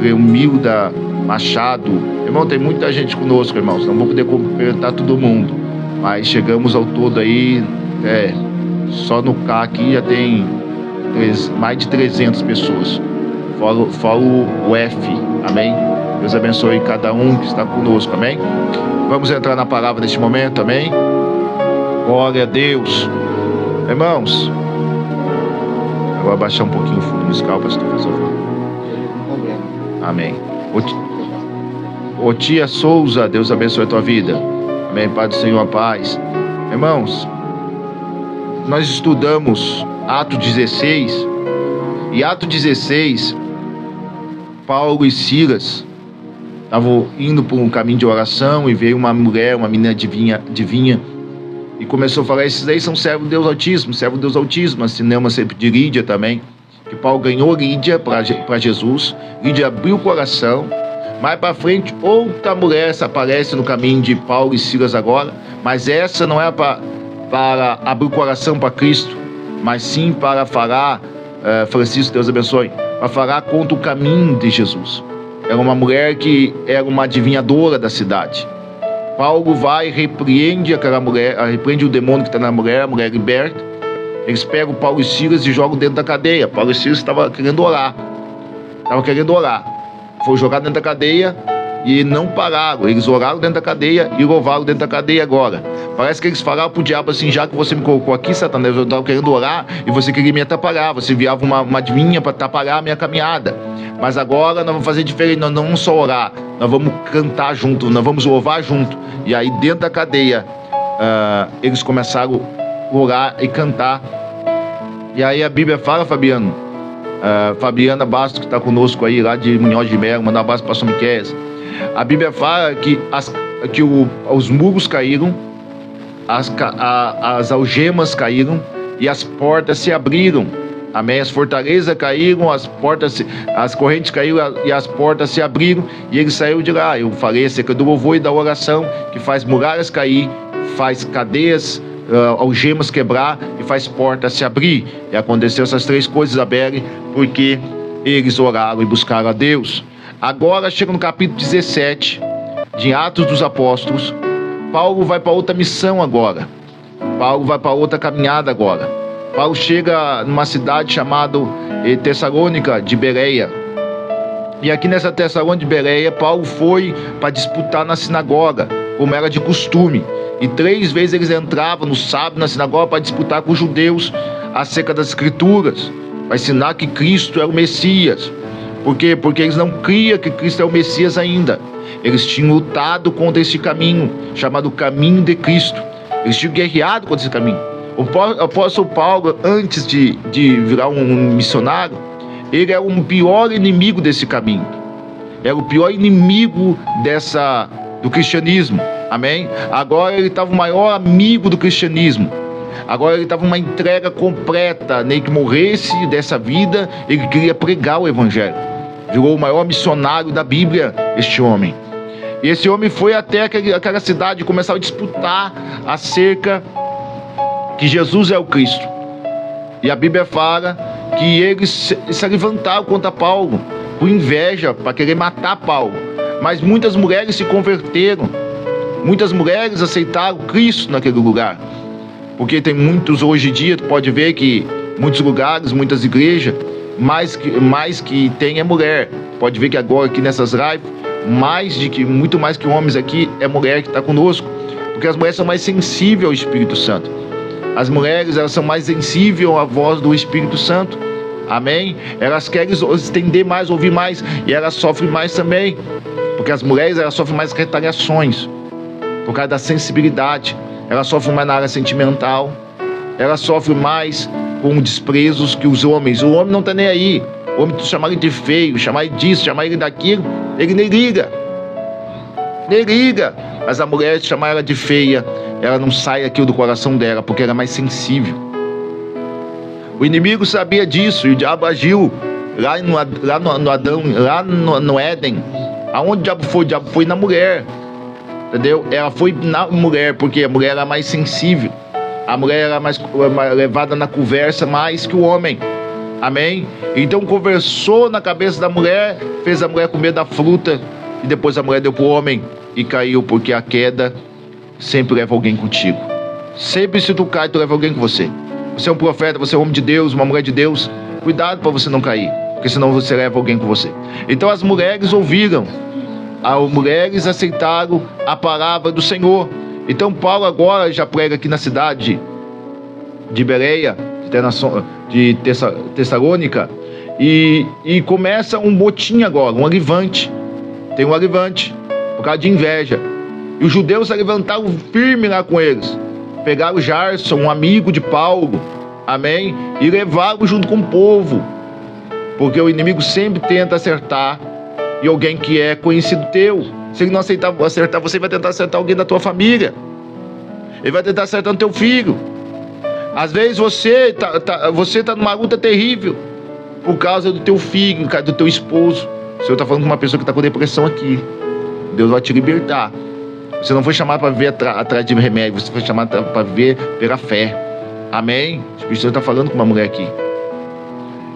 Humilda Machado. Irmão, tem muita gente conosco, irmãos. Não vou poder cumprimentar todo mundo. Mas chegamos ao todo aí. Só no K aqui já tem mais de 300 pessoas. Fala o F, amém? Deus abençoe cada um que está conosco, amém? Vamos entrar na palavra neste momento, amém? Glória a Deus. Irmãos, agora baixar um pouquinho o fundo musical, pastor, por favor. Amém. Ô tia Souza, Deus abençoe a tua vida. Amém, Pai do Senhor, a paz. Irmãos, nós estudamos Atos 16. E Atos 16, Paulo e Silas estavam indo por um caminho de oração e veio uma mulher, uma menina adivinha, e começou a falar: esses aí são servos de Deus Altíssimo, servo de Deus Altíssimo. Assinamos sempre de Lídia também, que Paulo ganhou Lídia para Jesus. Lídia abriu o coração. Mais para frente, outra mulher se aparece no caminho de Paulo e Silas agora, mas essa não é para abrir o coração para Cristo, mas sim para falar, Francisco, Deus abençoe, para falar contra o caminho de Jesus. Era uma mulher que era uma adivinhadora da cidade. Paulo vai e repreende aquela mulher, repreende o demônio que está na mulher, a mulher liberta. Eles pegam Paulo e Silas e jogam dentro da cadeia. Paulo e Silas estavam querendo orar. Foi jogado dentro da cadeia e não pararam. Eles oraram dentro da cadeia e louvaram dentro da cadeia agora. Parece que eles falaram pro diabo assim: já que você me colocou aqui, Satanás, eu estava querendo orar e você queria me atrapalhar. Você enviava uma adivinha para atrapalhar a minha caminhada. Mas agora nós vamos fazer diferente, nós não vamos só orar, nós vamos cantar junto, nós vamos louvar junto. E aí dentro da cadeia, eles começaram a orar e cantar. E aí a Bíblia fala, Fabiana Bastos, que está conosco aí, lá de Munhoz de Melo, mandar um abraço para o pastor Miqueias. A Bíblia fala que os muros caíram, as algemas caíram e as portas se abriram. Amém? As fortalezas caíram, as correntes caíram e as portas se abriram e ele saiu de lá. Eu falei acerca do louvor e da oração, que faz muralhas cair, faz cadeias, algemas quebrar e faz portas se abrir. E aconteceu essas três coisas, Abel, porque eles oraram e buscaram a Deus. Agora chega no capítulo 17 de Atos dos Apóstolos. Paulo vai para outra missão agora. Paulo vai para outra caminhada agora. Paulo chega numa cidade chamada Tessalônica de Bereia. E aqui nessa Tessalônica de Bereia, Paulo foi para disputar na sinagoga, como era de costume. E 3 vezes eles entravam no sábado na sinagoga para disputar com os judeus acerca das escrituras, para ensinar que Cristo é o Messias. Por quê? Porque eles não criam que Cristo é o Messias ainda. Eles tinham lutado contra esse caminho, chamado caminho de Cristo. Eles tinham guerreado contra esse caminho. O apóstolo Paulo, antes de virar um missionário, ele era o pior inimigo desse caminho. Era o pior inimigo do cristianismo. Amém? Agora ele estava o maior amigo do cristianismo. Agora ele estava uma entrega completa. Nem que morresse dessa vida, ele queria pregar o evangelho. Virou o maior missionário da Bíblia, este homem. E esse homem foi até aquela cidade e começou a disputar acerca que Jesus é o Cristo. E a Bíblia fala que eles se levantaram contra Paulo, com inveja para querer matar Paulo. Mas muitas mulheres se converteram. Muitas mulheres aceitaram Cristo naquele lugar. Porque tem muitos hoje em dia, tu pode ver que muitos lugares, muitas igrejas, mais que tem é mulher. Pode ver que agora aqui nessas lives, muito mais que homens aqui, é mulher que está conosco. Porque as mulheres são mais sensíveis ao Espírito Santo. As mulheres, elas são mais sensíveis à voz do Espírito Santo. Amém? Elas querem estender mais, ouvir mais, e elas sofrem mais também. Porque as mulheres, elas sofrem mais retaliações por causa da sensibilidade. Elas sofrem mais na área sentimental. Elas sofrem mais com desprezos que os homens. O homem não está nem aí. O homem chamar ele de feio, chamar ele disso, chamar ele daquilo, ele nem liga. Nem liga. Mas a mulher, se chamar ela de feia, ela não sai aquilo do coração dela, porque ela é mais sensível. O inimigo sabia disso, e o diabo agiu lá no Adão, lá no Éden. Aonde o diabo foi? O diabo foi na mulher. Entendeu? Ela foi na mulher, porque a mulher era mais sensível. A mulher era mais levada na conversa mais que o homem. Amém? Então conversou na cabeça da mulher, fez a mulher comer da fruta, e depois a mulher deu para o homem e caiu, porque a queda sempre leva alguém contigo. Sempre se tu cai, tu leva alguém com você. Você é um profeta, você é um homem de Deus, uma mulher de Deus. Cuidado para você não cair, porque senão você leva alguém com você. Então as mulheres ouviram, as mulheres aceitaram a palavra do Senhor. Então Paulo agora já prega aqui na cidade de Bereia, de Tessalônica, e começa um motim agora, um agravante. Tem um agravante por causa de inveja. E os judeus se levantaram firme lá com eles. Pegaram Jarson, um amigo de Paulo, amém? E levaram junto com o povo. Porque o inimigo sempre tenta acertar e alguém que é conhecido teu. Se ele não acertar você, vai tentar acertar alguém da tua família. Ele vai tentar acertar o teu filho. Às vezes você tá numa luta terrível por causa do teu filho, por causa do teu esposo. O Senhor está falando com uma pessoa que está com depressão aqui. Deus vai te libertar. Você não foi chamado para viver atrás de remédio, você foi chamado para viver pela fé. Amém? O Espírito Santo está falando com uma mulher aqui.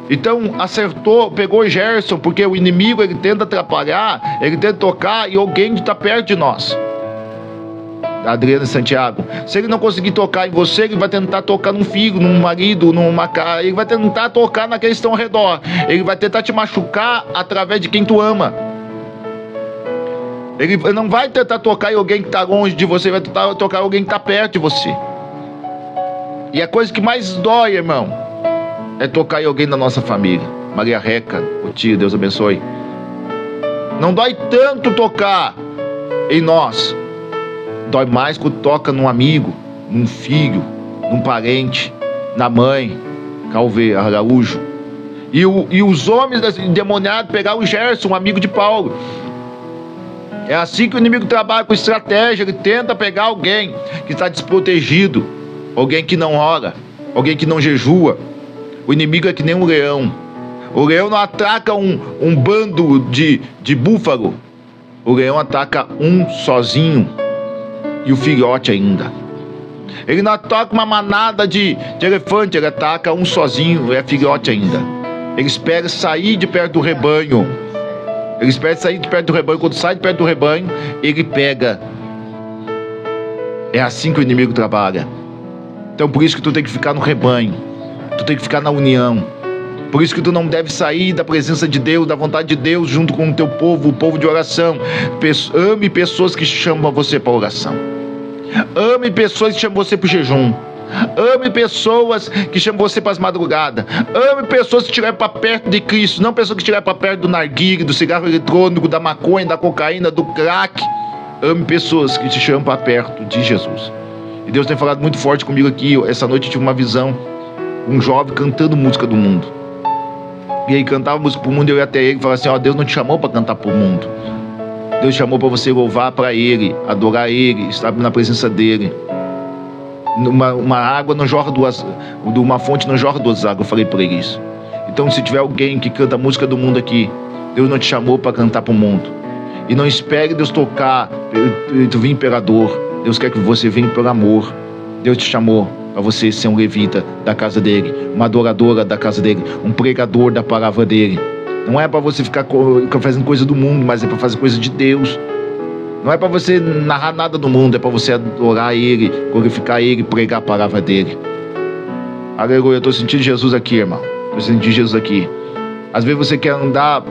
Então acertou, pegou Gerson, porque o inimigo ele tenta atrapalhar, ele tenta tocar e alguém está perto de nós. Adriana Santiago, se ele não conseguir tocar em você, ele vai tentar tocar num filho, num marido, numa cara, ele vai tentar tocar naqueles que estão ao redor, ele vai tentar te machucar através de quem tu ama. Ele não vai tentar tocar em alguém que está longe de você, vai tentar tocar em alguém que está perto de você. E a coisa que mais dói, irmão, é tocar em alguém da nossa família. Maria Reca, o tio, Deus abençoe. Não dói tanto tocar em nós. Dói mais quando toca num amigo, num filho, num parente, na mãe. Calve Araújo. E os homens endemoniados pegaram o Gerson, um amigo de Paulo. É assim que o inimigo trabalha, com estratégia. Ele tenta pegar alguém que está desprotegido, alguém que não ora, alguém que não jejua. O inimigo é que nem um leão. O leão não ataca um bando de búfalo. O leão ataca um sozinho e o filhote ainda. Ele não ataca uma manada de elefante, ele ataca um sozinho, é filhote ainda. Ele espera sair de perto do rebanho. Ele espera sair de perto do rebanho. Quando sai de perto do rebanho, ele pega. É assim que o inimigo trabalha. Então por isso que tu tem que ficar no rebanho. Tu tem que ficar na união. Por isso que tu não deve sair da presença de Deus, da vontade de Deus, junto com o teu povo, o povo de oração. Ame pessoas que chamam você para oração. Ame pessoas que chamam você para o jejum. Ame pessoas que chamam você para as madrugadas. Ame pessoas que te levam para perto de Cristo. Não pessoas que te levam para perto do narguilé, do cigarro eletrônico, da maconha, da cocaína, do crack. Ame pessoas que te chamam para perto de Jesus. E Deus tem falado muito forte comigo aqui. Essa noite eu tive uma visão. Um jovem cantando música do mundo. E aí cantava música pro mundo. Eu ia até ele e falava assim: ó, Deus não te chamou para cantar pro mundo. Deus te chamou para você louvar para Ele, adorar Ele, estar na presença dEle. Uma água não jorra uma fonte não jorra duas águas. Eu falei para ele isso. Então se tiver alguém que canta a música do mundo aqui, Deus não te chamou para cantar pro mundo. E não espere Deus tocar, tu vir imperador. Deus quer que você venha pelo amor. Deus te chamou para você ser um levita da casa dele, uma adoradora da casa dele, um pregador da palavra dele. Não é para você ficar fazendo coisa do mundo, mas é para fazer coisa de Deus. Não é para você narrar nada do mundo, é para você adorar Ele, glorificar Ele, pregar a palavra dEle. Aleluia, eu estou sentindo Jesus aqui, irmão. Estou sentindo Jesus aqui. Às vezes você quer andar,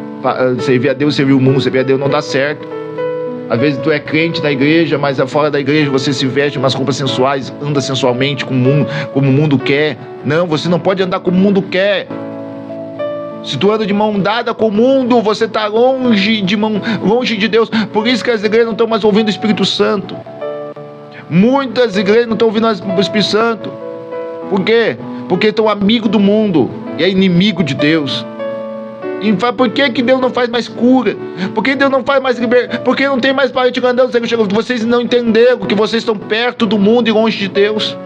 servir a Deus, servir o mundo, servir a Deus não dá certo. Às vezes tu é crente na igreja, mas fora da igreja você se veste umas roupas sensuais, anda sensualmente como o mundo quer. Não, você não pode andar como o mundo quer. Se tu anda de mão dada com o mundo, você está longe de Deus. Por isso que as igrejas não estão mais ouvindo o Espírito Santo. Muitas igrejas não estão ouvindo o Espírito Santo. Por quê? Porque estão amigos do mundo e é inimigo de Deus. E por que Deus não faz mais cura? Por que Deus não faz mais liberdade? Por que não tem mais parente andando? Vocês não entenderam que vocês estão perto do mundo e longe de Deus.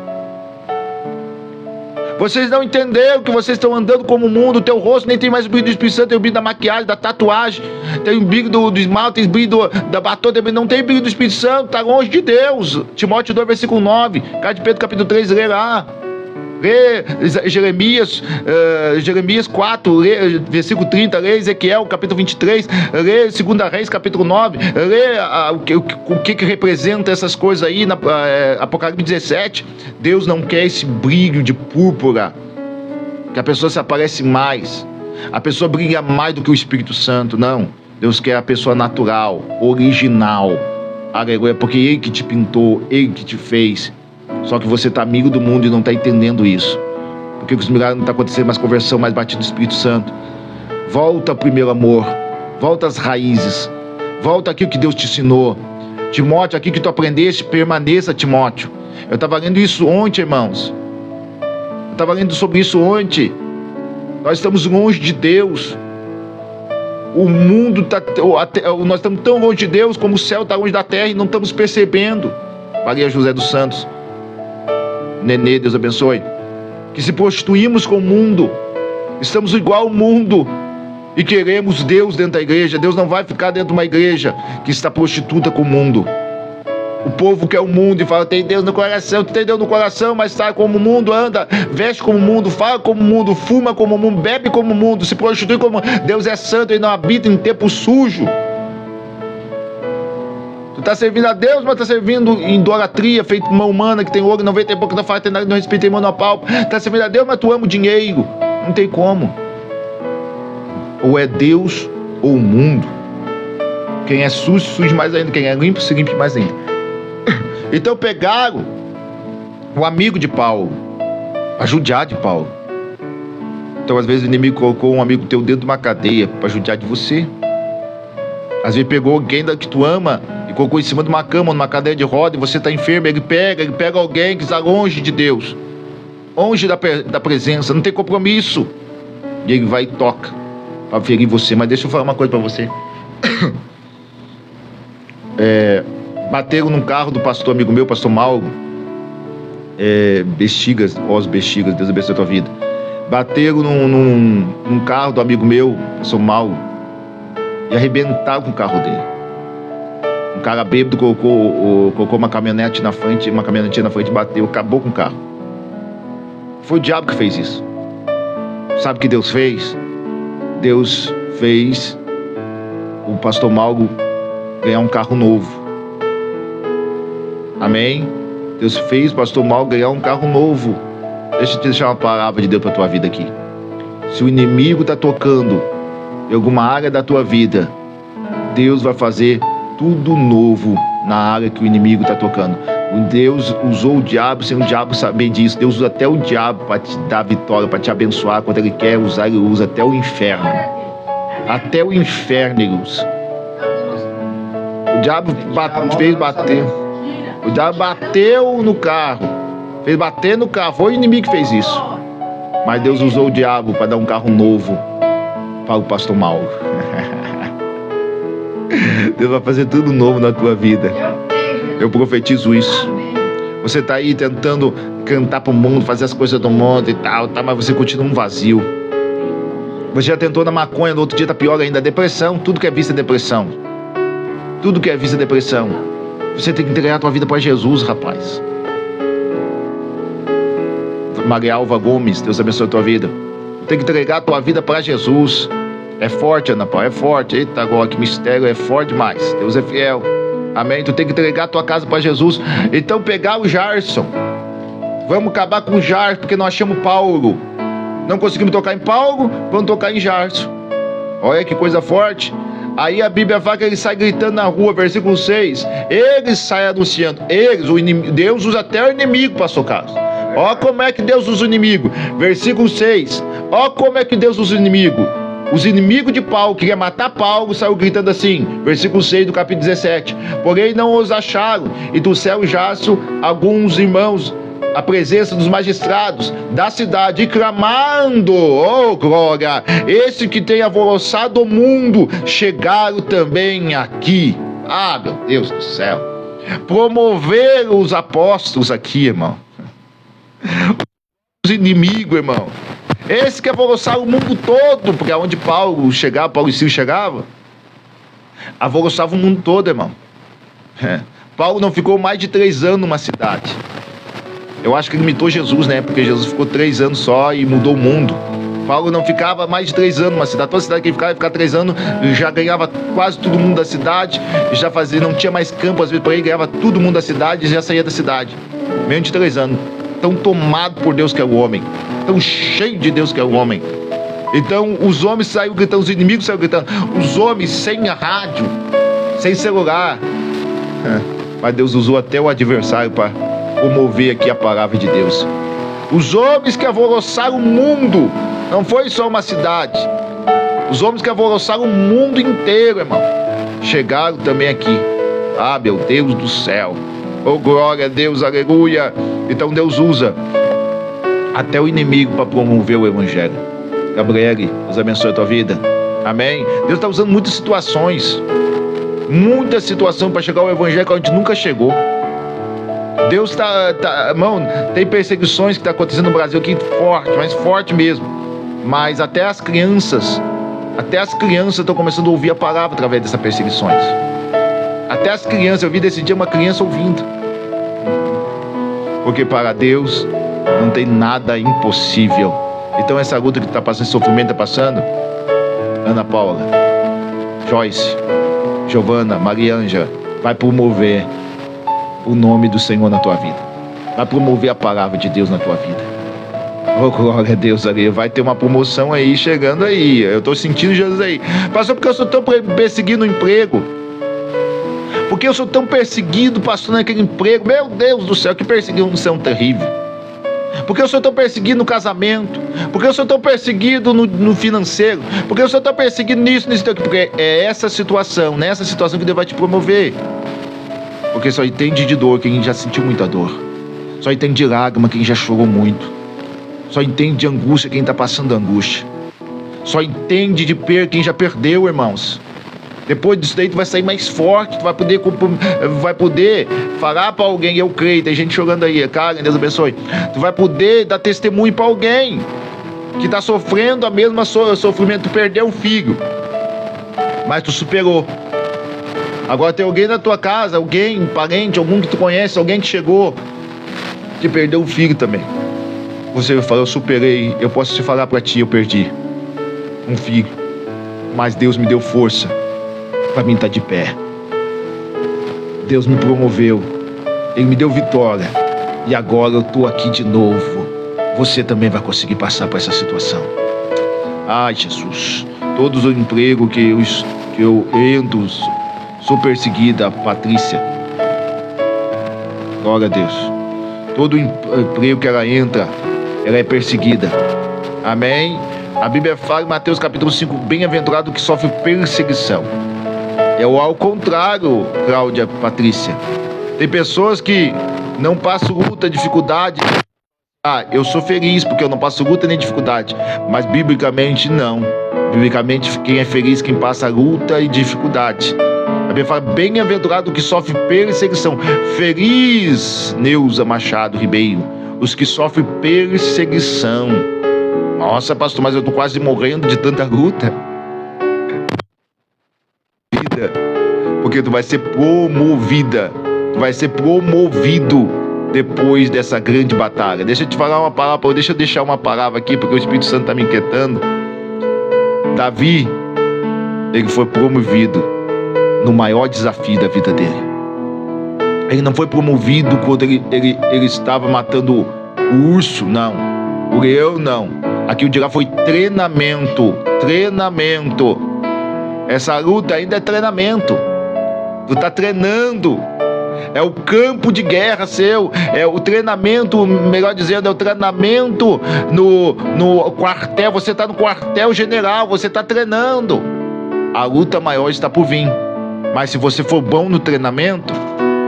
Vocês não entenderam que vocês estão andando como o mundo. O teu rosto nem tem mais o brilho do Espírito Santo. Tem o brilho da maquiagem, da tatuagem. Tem o brilho do esmalte, tem o brilho da batom. Não tem o brilho do Espírito Santo. Está longe de Deus. Timóteo 2, versículo 9. Carta de Pedro, capítulo 3, lê lá. Lê Jeremias 4, lê versículo 30, lê Ezequiel capítulo 23, lê 2 Reis capítulo 9, lê o que representa essas coisas aí na Apocalipse 17. Deus não quer esse brilho de púrpura, que a pessoa se aparece mais, a pessoa brilha mais do que o Espírito Santo. Não, Deus quer a pessoa natural, original. Aleluia, porque Ele que te pintou, Ele que te fez. Só que você está amigo do mundo e não está entendendo isso. Porque os milagres não estão acontecendo, mais conversão, mais batida do Espírito Santo. Volta ao primeiro amor. Volta às raízes. Volta aquilo que Deus te ensinou. Timóteo, aquilo que tu aprendeste, permaneça, Timóteo. Eu estava lendo isso ontem, irmãos. Eu estava lendo sobre isso ontem. Nós estamos longe de Deus. O mundo nós estamos tão longe de Deus como o céu está longe da terra e não estamos percebendo. Maria José dos Santos, Nenê, Deus abençoe. Que se prostituímos com o mundo, estamos igual ao mundo e queremos Deus dentro da igreja. Deus não vai ficar dentro de uma igreja que está prostituta com o mundo. O povo quer o mundo e fala: tem Deus no coração. Tu tem Deus no coração, mas está como o mundo, anda, veste como o mundo, fala como o mundo, fuma como o mundo, bebe como o mundo, se prostitui como o mundo. Deus é santo e não habita em templo sujo. Tu está servindo a Deus, mas está servindo em idolatria, feito uma humana que tem ouro, não vê, tem pouco, não faz, tem nada, não respeita, tem mão no pau. Está servindo a Deus, mas tu ama o dinheiro. Não tem como. Ou é Deus ou o mundo. Quem é sujo, sujo mais ainda. Quem é limpo, se limpe mais ainda. Então pegaram o amigo de Paulo, a judiar de Paulo. Então às vezes o inimigo colocou um amigo teu dentro de uma cadeia para judiar de você. Às vezes pegou alguém que tu ama e colocou em cima de uma cama, numa cadeira de roda, e você está enfermo. Ele pega alguém que está longe de Deus, longe da presença, não tem compromisso, e ele vai e toca para ferir você. Mas deixa eu falar uma coisa para você. Bateram num carro do pastor amigo meu, pastor Mauro, Bexigas, Deus abençoe a tua vida. Bateram num carro do amigo meu, pastor Mauro, e arrebentaram com o carro dele. Um cara bêbado colocou uma caminhonete na frente, bateu, acabou com o carro. Foi o diabo que fez isso. Sabe o que Deus fez? Deus fez o pastor Mauro ganhar um carro novo. Amém? Deus fez o pastor Mauro ganhar um carro novo. Deixa eu te deixar uma palavra de Deus para a tua vida aqui. Se o inimigo está tocando em alguma área da tua vida, Deus vai fazer tudo novo na área que o inimigo está tocando. Deus usou o diabo sem o diabo saber disso. Deus usa até o diabo para te dar vitória, para te abençoar. Quando Ele quer usar, Ele usa até o inferno. Até o inferno Ele usa. O diabo fez bater. O diabo bateu no carro. Fez bater no carro. Foi o inimigo que fez isso. Mas Deus usou o diabo para dar um carro novo para o pastor Mauro. Deus vai fazer tudo novo na tua vida. Eu profetizo isso. Você está aí tentando cantar para o mundo, fazer as coisas do mundo e tal, mas você continua um vazio. Você já tentou na maconha, no outro dia está pior ainda. Depressão, tudo que é vista é depressão. Tudo que é vista é depressão. Você tem que entregar a tua vida para Jesus, rapaz. Maria Alva Gomes, Deus abençoe a tua vida. Tem que entregar a tua vida para Jesus. É forte, Ana Paula, é forte. Eita, agora que mistério, é forte demais. Deus é fiel. Amém? Tu tem que entregar a tua casa para Jesus. Então pegar o Jarson. Vamos acabar com o Jarson, porque nós achamos Paulo. Não conseguimos tocar em Paulo, vamos tocar em Jarson. Olha que coisa forte. Aí a Bíblia fala que ele sai gritando na rua, versículo 6. Eles saem anunciando. Deus usa até o inimigo, pastor Carlos. Olha como é que Deus usa o inimigo. Versículo 6. Olha como é que Deus usa o inimigo. Os inimigos de Paulo, que queriam matar Paulo, saiu gritando assim, versículo 6 do capítulo 17. Porém não os acharam, e trouxeram Jasso alguns irmãos à presença dos magistrados da cidade, e clamando, oh glória, esse que tem alvoroçado o mundo, chegaram também aqui. Ah, meu Deus do céu. Promoveram os apóstolos aqui, irmão. Os inimigos, irmão. Esse que alvoroçava o mundo todo, porque aonde Paulo chegava, Paulo e Silas chegavam, alvoroçava o mundo todo, irmão. Paulo não ficou mais de 3 anos numa cidade. Eu acho que ele imitou Jesus, né? Porque Jesus ficou 3 anos só e mudou o mundo. Paulo não ficava mais de 3 anos numa cidade. Toda cidade que ele ficava, ia ficar 3 anos, já ganhava quase todo mundo da cidade, já fazia, não tinha mais campo, às vezes para ele, ganhava todo mundo da cidade e já saía da cidade. Menos de 3 anos. Tão tomado por Deus que é o homem, tão cheio de Deus que é o homem. Então os homens saíram gritando, os inimigos saíram gritando, os homens sem a rádio, sem celular. Mas Deus usou até o adversário para promover aqui a palavra de Deus. Os homens que alvoroçaram o mundo, não foi só uma cidade, os homens que alvoroçaram o mundo inteiro, irmão, chegaram também aqui. Ah, meu Deus do céu. Oh, glória a Deus, aleluia. Então Deus usa até o inimigo para promover o evangelho. Gabriele, Deus abençoe a tua vida. Amém? Deus está usando muitas situações para chegar ao evangelho que a gente nunca chegou. Deus irmão, tem perseguições que está acontecendo no Brasil aqui forte, mas forte mesmo. Mas até as crianças estão começando a ouvir a palavra através dessas perseguições. Até as crianças, eu vi desse dia uma criança ouvindo. Porque para Deus não tem nada impossível. Então essa luta que está passando, esse sofrimento está passando, Ana Paula, Joyce, Giovana, Marianja, vai promover o nome do Senhor na tua vida. Vai promover a palavra de Deus na tua vida. Oh, glória a Deus, ali. Vai ter uma promoção aí, chegando aí. Eu estou sentindo Jesus aí. Pastor, porque eu sou tão perseguido no emprego? Porque eu sou tão perseguido, pastor, naquele emprego. Meu Deus do céu, que perseguição terrível. Porque eu sou tão perseguido no casamento. Porque eu sou tão perseguido no financeiro. Porque eu sou tão perseguido nisso. Porque é essa situação, nessa situação que Deus vai te promover. Porque só entende de dor quem já sentiu muita dor. Só entende de lágrima quem já chorou muito. Só entende de angústia quem está passando angústia. Só entende de perda quem já perdeu, irmãos. Depois disso daí tu vai sair mais forte, tu vai poder falar para alguém, eu creio, tem gente chorando aí, cara, Deus abençoe. Tu vai poder dar testemunho para alguém que está sofrendo a mesma sofrimento, tu perdeu um filho, mas tu superou. Agora tem alguém na tua casa, alguém, um parente, algum que tu conhece, alguém que chegou, que perdeu um filho também. Você vai falar, eu superei, eu posso te falar para ti, eu perdi um filho, mas Deus me deu força para mim estar de pé. Deus me promoveu, Ele me deu vitória, e agora eu estou aqui de novo. Você também vai conseguir passar por essa situação. Ai, Jesus, todos os empregos que eu entro, sou perseguida, Patrícia. Glória a Deus. Todo emprego que ela entra, ela é perseguida. Amém? A Bíblia fala em Mateus capítulo 5, bem-aventurado que sofre perseguição. É o ao contrário, Cláudia, Patrícia. Tem pessoas que não passam luta, dificuldade. Ah, eu sou feliz porque eu não passo luta nem dificuldade. Mas biblicamente não. Biblicamente quem é feliz, quem passa luta e dificuldade. A Bíblia fala, bem-aventurado que sofre perseguição. Feliz, Neuza Machado Ribeiro, os que sofrem perseguição. Nossa, pastor, mas eu tô quase morrendo de tanta luta. Porque tu vai ser promovida, tu vai ser promovido depois dessa grande batalha. Deixa eu te falar uma palavra, deixa eu deixar uma palavra aqui, porque o Espírito Santo está me inquietando. Davi, ele foi promovido no maior desafio da vida dele. Ele não foi promovido quando ele estava matando o urso, não. O leão, não. Aqui o dirá foi treinamento. Treinamento. Essa luta ainda é treinamento. Tu está treinando. É o campo de guerra seu. É o treinamento, melhor dizendo, é o treinamento no quartel. Você está no quartel general, você está treinando. A luta maior está por vir. Mas se você for bom no treinamento,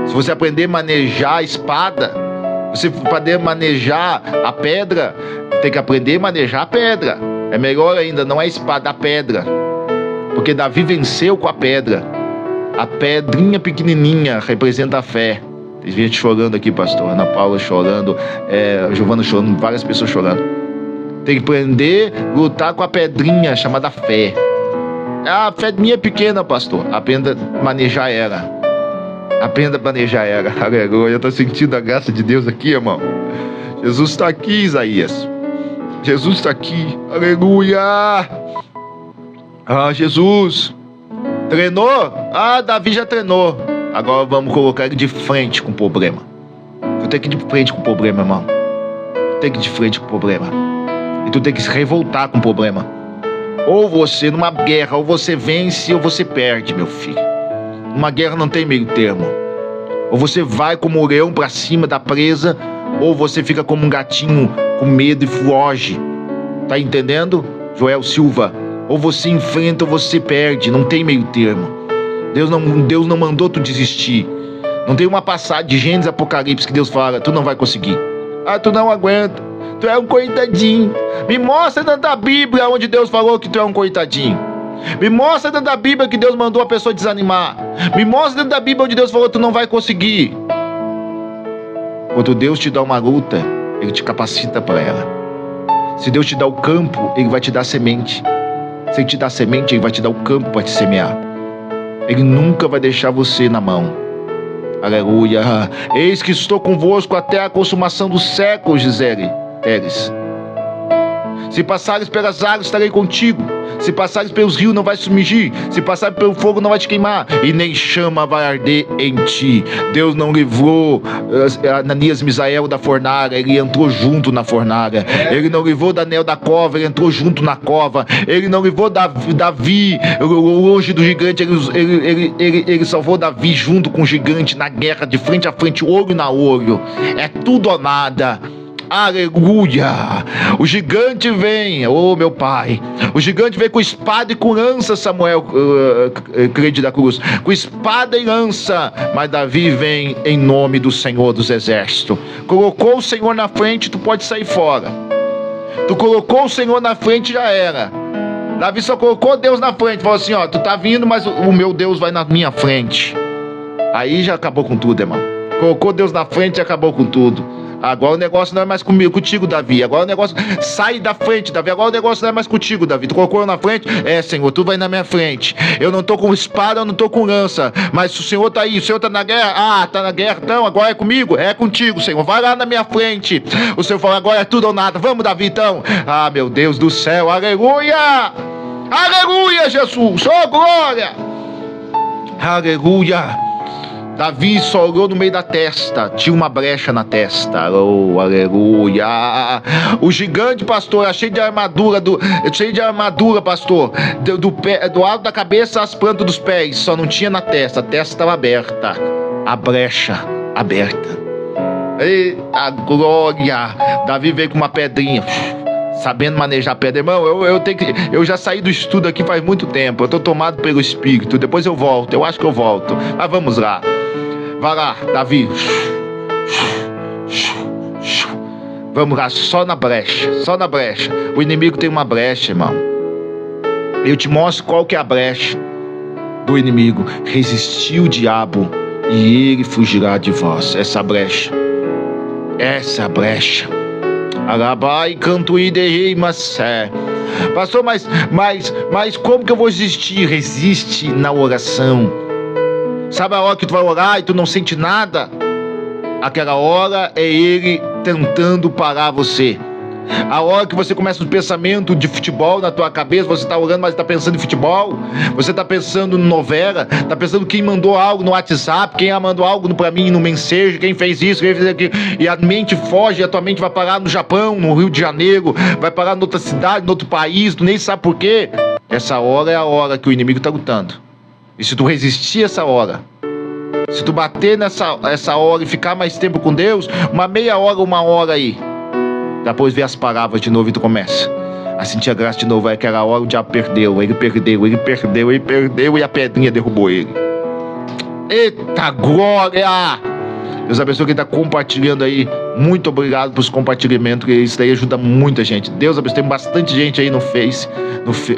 se você aprender a manejar a espada, você aprender a manejar a pedra, tem que aprender a manejar a pedra. É melhor ainda, não é a espada, a pedra. Porque Davi venceu com a pedra. A pedrinha pequenininha representa a fé. Tem gente chorando aqui, pastor. Ana Paula chorando, Giovana chorando, várias pessoas chorando. Tem que aprender a lutar com a pedrinha chamada fé. A fé minha é pequena, pastor. Aprenda a manejar ela. Aprenda a manejar ela. Aleluia. Eu estou sentindo a graça de Deus aqui, irmão. Jesus está aqui, Isaías. Jesus está aqui. Aleluia. Ah, Jesus. Treinou? Ah, Davi já treinou. Agora vamos colocar ele de frente com o problema. Tu tem que ir de frente com o problema, irmão. Tu tem que ir de frente com o problema. E tu tem que se revoltar com o problema. Ou você, numa guerra, ou você vence ou você perde, meu filho. Numa guerra não tem meio termo. Ou você vai como um leão pra cima da presa, ou você fica como um gatinho com medo e foge. Tá entendendo, Joel Silva? Ou você enfrenta ou você perde, não tem meio termo. Deus não mandou tu desistir. Não tem uma passagem de Gênesis Apocalipse que Deus fala, tu não vai conseguir. Ah, tu não aguenta, tu é um coitadinho. Me mostra dentro da Bíblia onde Deus falou que tu é um coitadinho. Me mostra dentro da Bíblia que Deus mandou a pessoa desanimar. Me mostra dentro da Bíblia onde Deus falou que tu não vai conseguir. Quando Deus te dá uma luta, Ele te capacita para ela. Se Deus te dá o campo, Ele vai te dar semente. Se Ele te dá semente, Ele vai te dar o campo para te semear. Ele nunca vai deixar você na mão. Aleluia. Eis que estou convosco até a consumação dos séculos, Gisele Teres. Se passares pelas águas, estarei contigo. Se passares pelos rios, não vai submergir. Se passares pelo fogo, não vai te queimar. E nem chama vai arder em ti. Deus não livrou Ananias e Misael da fornalha. Ele entrou junto na fornalha. Ele não livrou Daniel da cova. Ele entrou junto na cova. Ele não livrou Davi longe do gigante. Ele salvou Davi junto com o gigante na guerra, de frente a frente, olho na olho. É tudo ou nada. Aleluia! O gigante vem, oh meu pai, o gigante vem com espada e com lança, Samuel Crede da Cruz, com espada e lança, mas Davi vem em nome do Senhor dos Exércitos. Colocou o Senhor na frente, tu pode sair fora. Tu colocou o Senhor na frente, já era. Davi só colocou Deus na frente, falou assim, ó, tu tá vindo, mas o meu Deus vai na minha frente. Aí já acabou com tudo, irmão. Colocou Deus na frente e acabou com tudo. Agora o negócio não é mais contigo, Davi. Agora o negócio sai da frente, Davi. Agora o negócio não é mais contigo, Davi. Tu colocou eu na frente? É, Senhor, tu vai na minha frente. Eu não tô com espada, eu não tô com lança. Mas o Senhor tá aí, o Senhor tá na guerra. Ah, tá na guerra, então agora é comigo? É contigo, Senhor. Vai lá na minha frente. O Senhor falou, agora é tudo ou nada. Vamos, Davi, então. Ah, meu Deus do céu, aleluia! Aleluia, Jesus! Oh, glória! Aleluia! Davi só olhou no meio da testa, tinha uma brecha na testa. Oh, aleluia! O gigante, pastor, cheio de armadura, pastor, do alto da cabeça às plantas dos pés, só não tinha na testa, a testa estava aberta, a brecha aberta. Eita glória! Davi veio com uma pedrinha, sabendo manejar a pedra. Irmão, eu já saí do estudo aqui faz muito tempo. Eu estou tomado pelo Espírito. Depois eu volto, eu acho que eu volto. Mas vamos lá. Vai lá, Davi. Vamos lá, só na brecha. Só na brecha. O inimigo tem uma brecha, irmão. Eu te mostro qual que é a brecha do inimigo. Resistir o diabo e ele fugirá de vós. Essa brecha. Essa é a brecha. Alabai canto e derrei macé. Pastor, mas como que eu vou resistir? Resiste na oração. Sabe a hora que tu vai orar e tu não sente nada? Aquela hora é ele tentando parar você. A hora que você começa um pensamento de futebol na tua cabeça, você está orando, mas está pensando em futebol. Você está pensando em novela, está pensando quem mandou algo no WhatsApp, quem mandou algo para mim no Messenger, quem fez isso, quem fez aquilo. E a mente foge, e a tua mente vai parar no Japão, no Rio de Janeiro, vai parar em outra cidade, em outro país, tu nem sabe por quê. Essa hora é a hora que o inimigo está lutando. E se tu resistir essa hora, se tu bater essa hora e ficar mais tempo com Deus, uma meia hora, uma hora aí, depois vê as palavras de novo e tu começa a sentir a graça de novo. Aí aquela hora o diabo perdeu e a pedrinha derrubou ele. Eita glória! Deus abençoe quem está compartilhando aí. Muito obrigado pelos compartilhamentos, que isso daí ajuda muita gente. Deus abençoe, tem bastante gente aí no Face,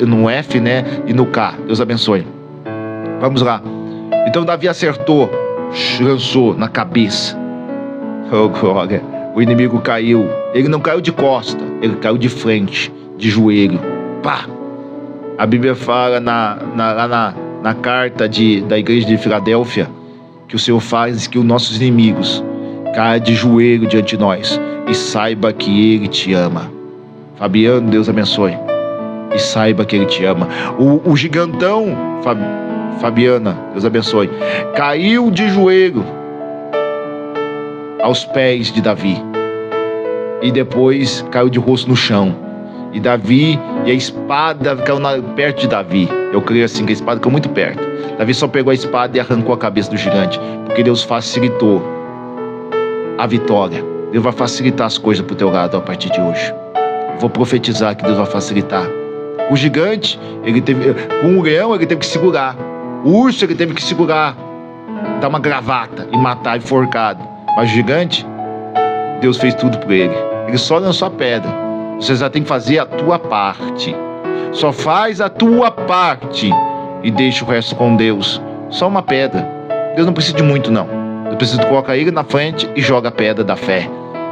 no F, né, e no K. Deus abençoe. Vamos lá. Então Davi acertou, lançou na cabeça. Oh glória! O inimigo caiu. Ele não caiu de costa, ele caiu de frente, de joelho. Pá! A Bíblia fala na carta da igreja de Filadélfia que o Senhor faz que os nossos inimigos caiam de joelho diante de nós e saiba que Ele te ama. Fabiano, Deus abençoe. E saiba que Ele te ama. O gigantão, Fabiana, Deus abençoe, caiu de joelho aos pés de Davi e depois caiu de rosto no chão. E Davi, e a espada caiu perto de Davi. Eu creio assim que a espada caiu muito perto. Davi só pegou a espada e arrancou a cabeça do gigante, porque Deus facilitou a vitória. Deus vai facilitar as coisas pro teu lado a partir de hoje. Eu vou profetizar que Deus vai facilitar. O gigante, com o leão ele teve que segurar. O urso ele teve que segurar, dar uma gravata e matar enforcado. Mas o gigante, Deus fez tudo por ele. Ele só lançou a pedra. Você já tem que fazer a tua parte. Só faz a tua parte e deixa o resto com Deus. Só uma pedra. Deus não precisa de muito, não. Deus precisa de colocar ele na frente e joga a pedra da fé.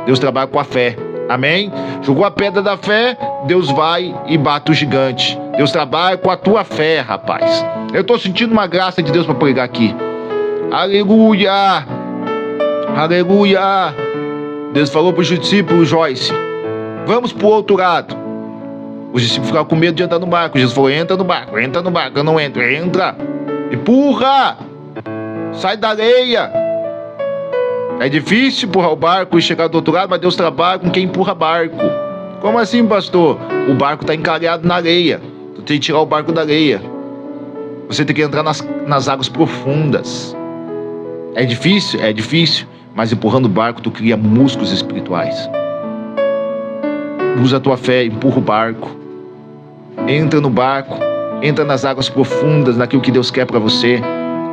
Deus trabalha com a fé. Amém? Jogou a pedra da fé, Deus vai e bate o gigante. Deus trabalha com a tua fé, rapaz. Eu estou sentindo uma graça de Deus para pregar aqui. Aleluia! Aleluia! Deus falou para os discípulos, Joyce, vamos para o outro lado. Os discípulos ficaram com medo de entrar no barco. Jesus falou, entra no barco, eu não entro, entra. Empurra! Sai da areia! É difícil empurrar o barco e chegar do outro lado, mas Deus trabalha com quem empurra barco. Como assim, pastor? O barco está encalhado na areia. Tu tem que tirar o barco da areia. Você tem que entrar nas águas profundas. É difícil? É difícil. Mas empurrando o barco, tu cria músculos espirituais. Usa a tua fé, empurra o barco. Entra no barco. Entra nas águas profundas, naquilo que Deus quer para você.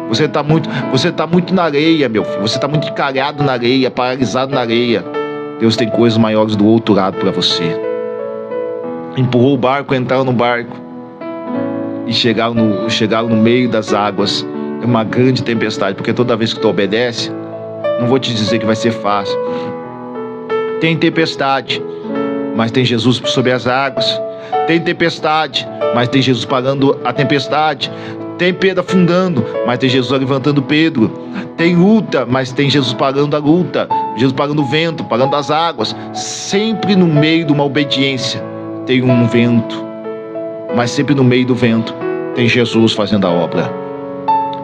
Você está muito na areia, meu filho. Você está muito encalhado na areia, paralisado na areia. Deus tem coisas maiores do outro lado para você. Empurrou o barco, entraram no barco e chegaram no meio das águas. É uma grande tempestade, porque toda vez que tu obedece, não vou te dizer que vai ser fácil. Tem tempestade, mas tem Jesus sobre as águas. Tem tempestade, mas tem Jesus parando a tempestade. Tem Pedro afundando, mas tem Jesus levantando Pedro. Tem luta, mas tem Jesus parando a luta. Jesus parando o vento, parando as águas. Sempre no meio de uma obediência tem um vento, mas sempre no meio do vento tem Jesus fazendo a obra.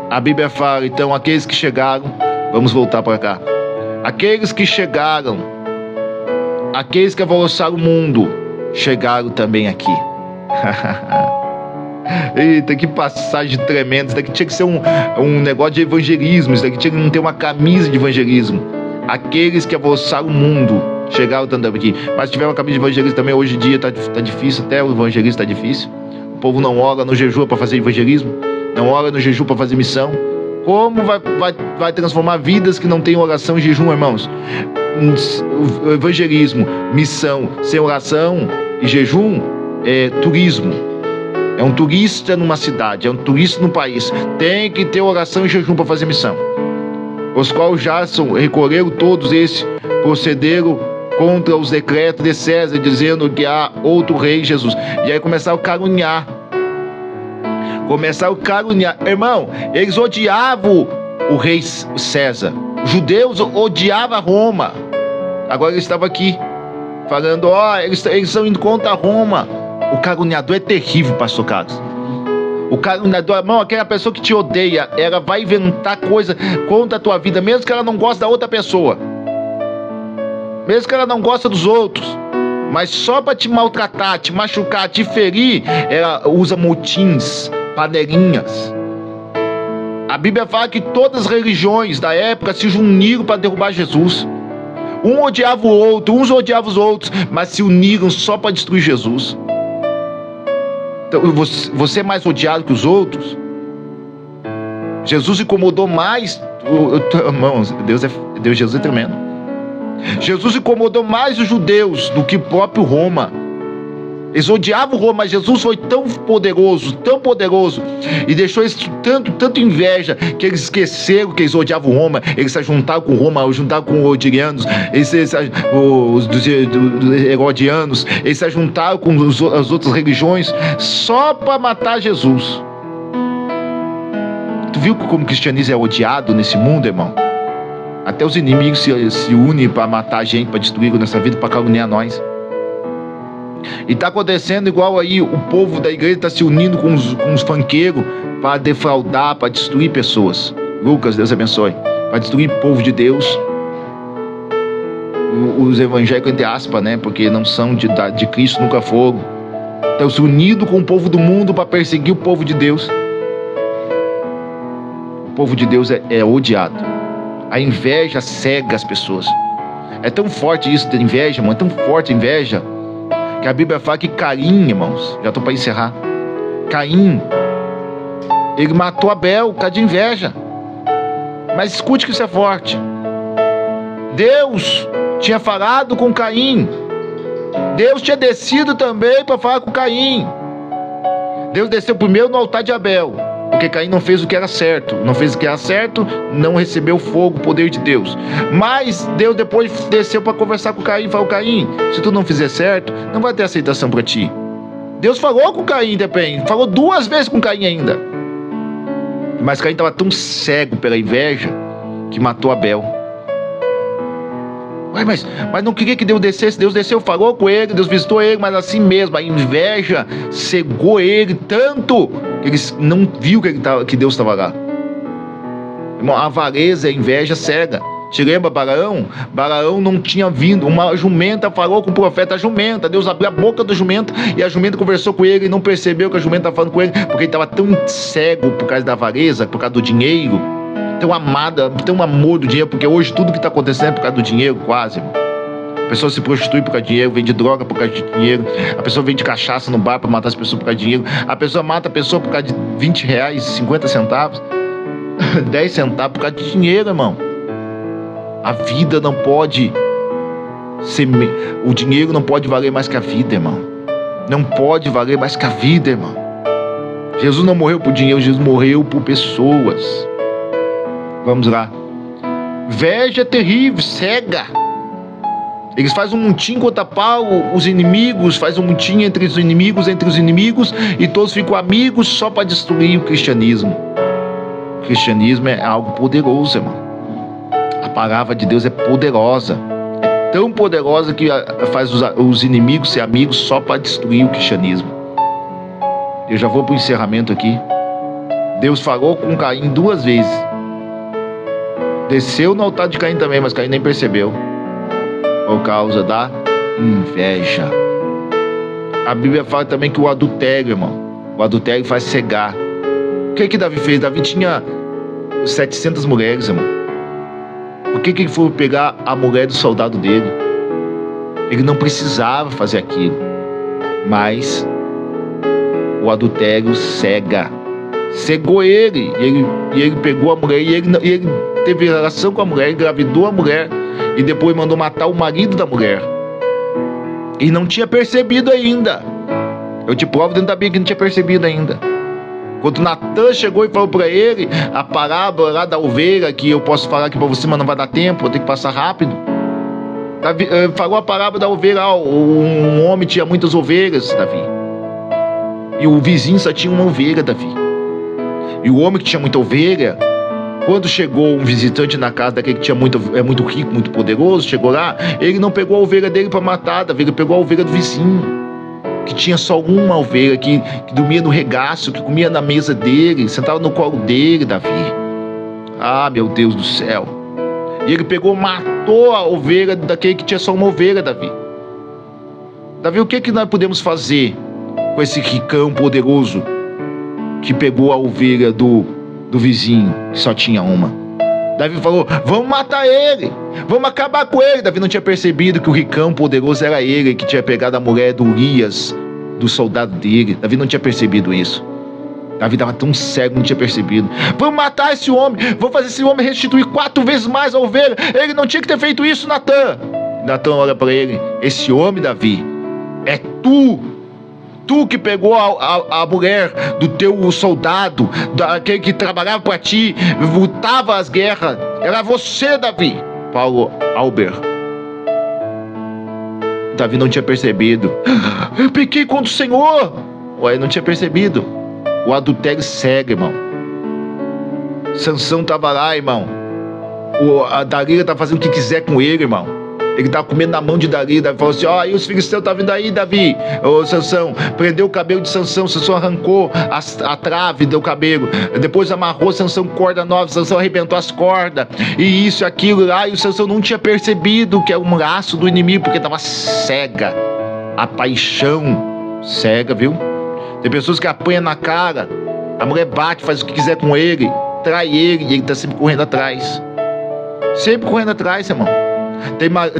A Bíblia fala, então, aqueles que chegaram, vamos voltar para cá. Aqueles que chegaram, aqueles que avançaram o mundo, chegaram também aqui. Eita, que passagem tremenda. Isso daqui tinha que ser um negócio de evangelismo. Isso daqui tinha que não ter uma camisa de evangelismo. Aqueles que avançaram o mundo chegaram também aqui. Mas se tiver uma camisa de evangelismo também, hoje em dia tá difícil. Até o evangelismo tá difícil. O povo não ora no jejum para fazer evangelismo. Não ora no jejum para fazer missão. Como vai transformar vidas que não têm oração e jejum, irmãos? O evangelismo, missão, sem oração e jejum é turismo. É um turista numa cidade, é um turista no país. Tem que ter oração e jejum para fazer missão. Os quais já recorreram todos esses, procederam contra os decretos de César, dizendo que há outro rei, Jesus. E aí começaram a caluniar. Irmão, eles odiavam o rei César. Os judeus odiavam Roma. Agora eles estavam aqui. falando, eles estão indo contra Roma. O caluniador é terrível, pastor Carlos. O caluniador, irmão, aquela pessoa que te odeia, ela vai inventar coisa contra a tua vida, mesmo que ela não goste da outra pessoa, mesmo que ela não goste dos outros, mas só para te maltratar, te machucar, te ferir, ela usa motins, panelinhas. A Bíblia fala que todas as religiões da época se uniram para derrubar Jesus. Um odiava o outro, uns odiavam os outros, mas se uniram só para destruir Jesus. Então, você é mais odiado que os outros? Jesus incomodou mais. Irmãos, Jesus é tremendo. Jesus incomodou mais os judeus do que o próprio Roma. Eles odiavam Roma, mas Jesus foi tão poderoso, e deixou eles tanto inveja, que eles esqueceram que eles odiavam Roma. Eles se juntaram com Roma, juntaram com os odirianos, os herodianos, eles se juntaram com as outras religiões, só para matar Jesus. Tu viu como o cristianismo é odiado nesse mundo, irmão? Até os inimigos se unem para matar a gente, para destruir a nossa vida, para caluniar nós. E está acontecendo igual aí, o povo da igreja está se unindo com os funkeiros para defraudar, para destruir pessoas. Lucas, Deus abençoe. Para destruir o povo de Deus. Os evangélicos, entre aspas, né? Porque não são de Cristo, nunca foram. Estão se unindo com o povo do mundo para perseguir o povo de Deus. O povo de Deus é odiado. A inveja cega as pessoas. É tão forte isso da inveja, irmão. É tão forte a inveja, que a Bíblia fala que Caim, irmãos, já estou para encerrar, Caim, ele matou Abel por causa de inveja. Mas escute que isso é forte. Deus tinha falado com Caim. Deus tinha descido também para falar com Caim. Deus desceu primeiro no altar de Abel, porque Caim não fez o que era certo. Não fez o que era certo, não recebeu o fogo, o poder de Deus. Mas Deus depois desceu para conversar com Caim e falou: Caim, se tu não fizer certo, não vai ter aceitação para ti. Deus falou com Caim, depende. Falou 2 vezes com Caim ainda. Mas Caim estava tão cego pela inveja que matou Abel. Ué, mas não queria que Deus descesse. Deus desceu, falou com ele, Deus visitou ele, mas assim mesmo, a inveja cegou ele tanto que ele não viu que Deus estava lá. Irmão, a avareza, a inveja cega. Te lembra Balaão? Balaão não tinha vindo. Uma jumenta falou com o profeta, a jumenta. Deus abriu a boca da jumenta e a jumenta conversou com ele e não percebeu que a jumenta estava falando com ele, porque ele estava tão cego por causa da avareza, por causa do dinheiro. Tão amada, tão amor do dinheiro, porque hoje tudo que está acontecendo é por causa do dinheiro, quase. A pessoa se prostitui por causa de dinheiro, vende droga por causa de dinheiro, a pessoa vende cachaça no bar para matar as pessoas por causa de dinheiro, a pessoa mata a pessoa por causa de 20 reais, 50 centavos, 10 centavos por causa de dinheiro, irmão. A vida não pode ser... O dinheiro não pode valer mais que a vida, irmão. Não pode valer mais que a vida, irmão. Jesus não morreu por dinheiro, Jesus morreu por pessoas. Vamos lá. Inveja é terrível, cega. Eles fazem um montinho contra os inimigos, fazem um montinho entre os inimigos, e todos ficam amigos só para destruir o cristianismo. O cristianismo é algo poderoso, irmão. A palavra de Deus é poderosa. É tão poderosa que faz os inimigos ser amigos só para destruir o cristianismo. Eu já vou para o encerramento aqui. Deus falou com Caim 2 vezes. Desceu no altar de Caim também, mas Caim nem percebeu, por causa da inveja. A Bíblia fala também que o adultério, irmão, o adultério faz cegar. O que Davi fez? Davi tinha 700 mulheres, irmão. Por que ele foi pegar a mulher do soldado dele? Ele não precisava fazer aquilo, mas o adultério cega. Cegou ele, e ele pegou a mulher, e ele teve relação com a mulher, engravidou a mulher, e depois mandou matar o marido da mulher. E não tinha percebido ainda. Eu te provo dentro da Bíblia que não tinha percebido ainda. Quando Natan chegou e falou para ele a parábola lá da ovelha, que eu posso falar aqui para você, mas não vai dar tempo, vou ter que passar rápido. Davi, falou a parábola da ovelha. Um homem tinha muitas ovelhas, Davi, e o vizinho só tinha uma ovelha, Davi. E o homem que tinha muita ovelha, Quando chegou um visitante na casa daquele que é muito rico, muito poderoso, chegou lá, ele não pegou a ovelha dele para matar, Davi, ele pegou a ovelha do vizinho, que tinha só uma ovelha, que dormia no regaço, que comia na mesa dele, sentava no colo dele, Davi. Ah, meu Deus do céu. E ele pegou, matou a ovelha daquele que tinha só uma ovelha, Davi. Davi, o que nós podemos fazer com esse ricão poderoso que pegou a ovelha do vizinho, que só tinha uma? Davi falou, vamos matar ele, vamos acabar com ele. Davi não tinha percebido que o ricão poderoso era ele, que tinha pegado a mulher do Urias, do soldado dele. Davi não tinha percebido isso. Davi estava tão cego, não tinha percebido. Vamos matar esse homem, vamos fazer esse homem restituir 4 vezes mais a ovelha. Ele não tinha que ter feito isso, Natan. Natan olha para ele, esse homem, Davi, é tu que pegou a mulher do teu soldado, daquele que trabalhava para ti, lutava as guerras. Era você, Davi. Paulo Albert. Davi não tinha percebido. Eu pequei contra o Senhor. Ué, não tinha percebido. O adultério cega, irmão. Sansão estava lá, irmão. A Dalila tá fazendo o que quiser com ele, irmão. Ele estava comendo na mão de Davi. Davi falou assim, aí os filisteus estão vindo aí, Davi. Ô, Sansão, prendeu o cabelo de Sansão. Sansão arrancou a trave do cabelo. Depois amarrou Sansão corda nova. Sansão arrebentou as cordas. E isso e aquilo lá. E o Sansão não tinha percebido que é um laço do inimigo, porque estava cega. A paixão cega, viu? Tem pessoas que apanham na cara. A mulher bate, faz o que quiser com ele, trai ele, e ele está sempre correndo atrás. Sempre correndo atrás, irmão.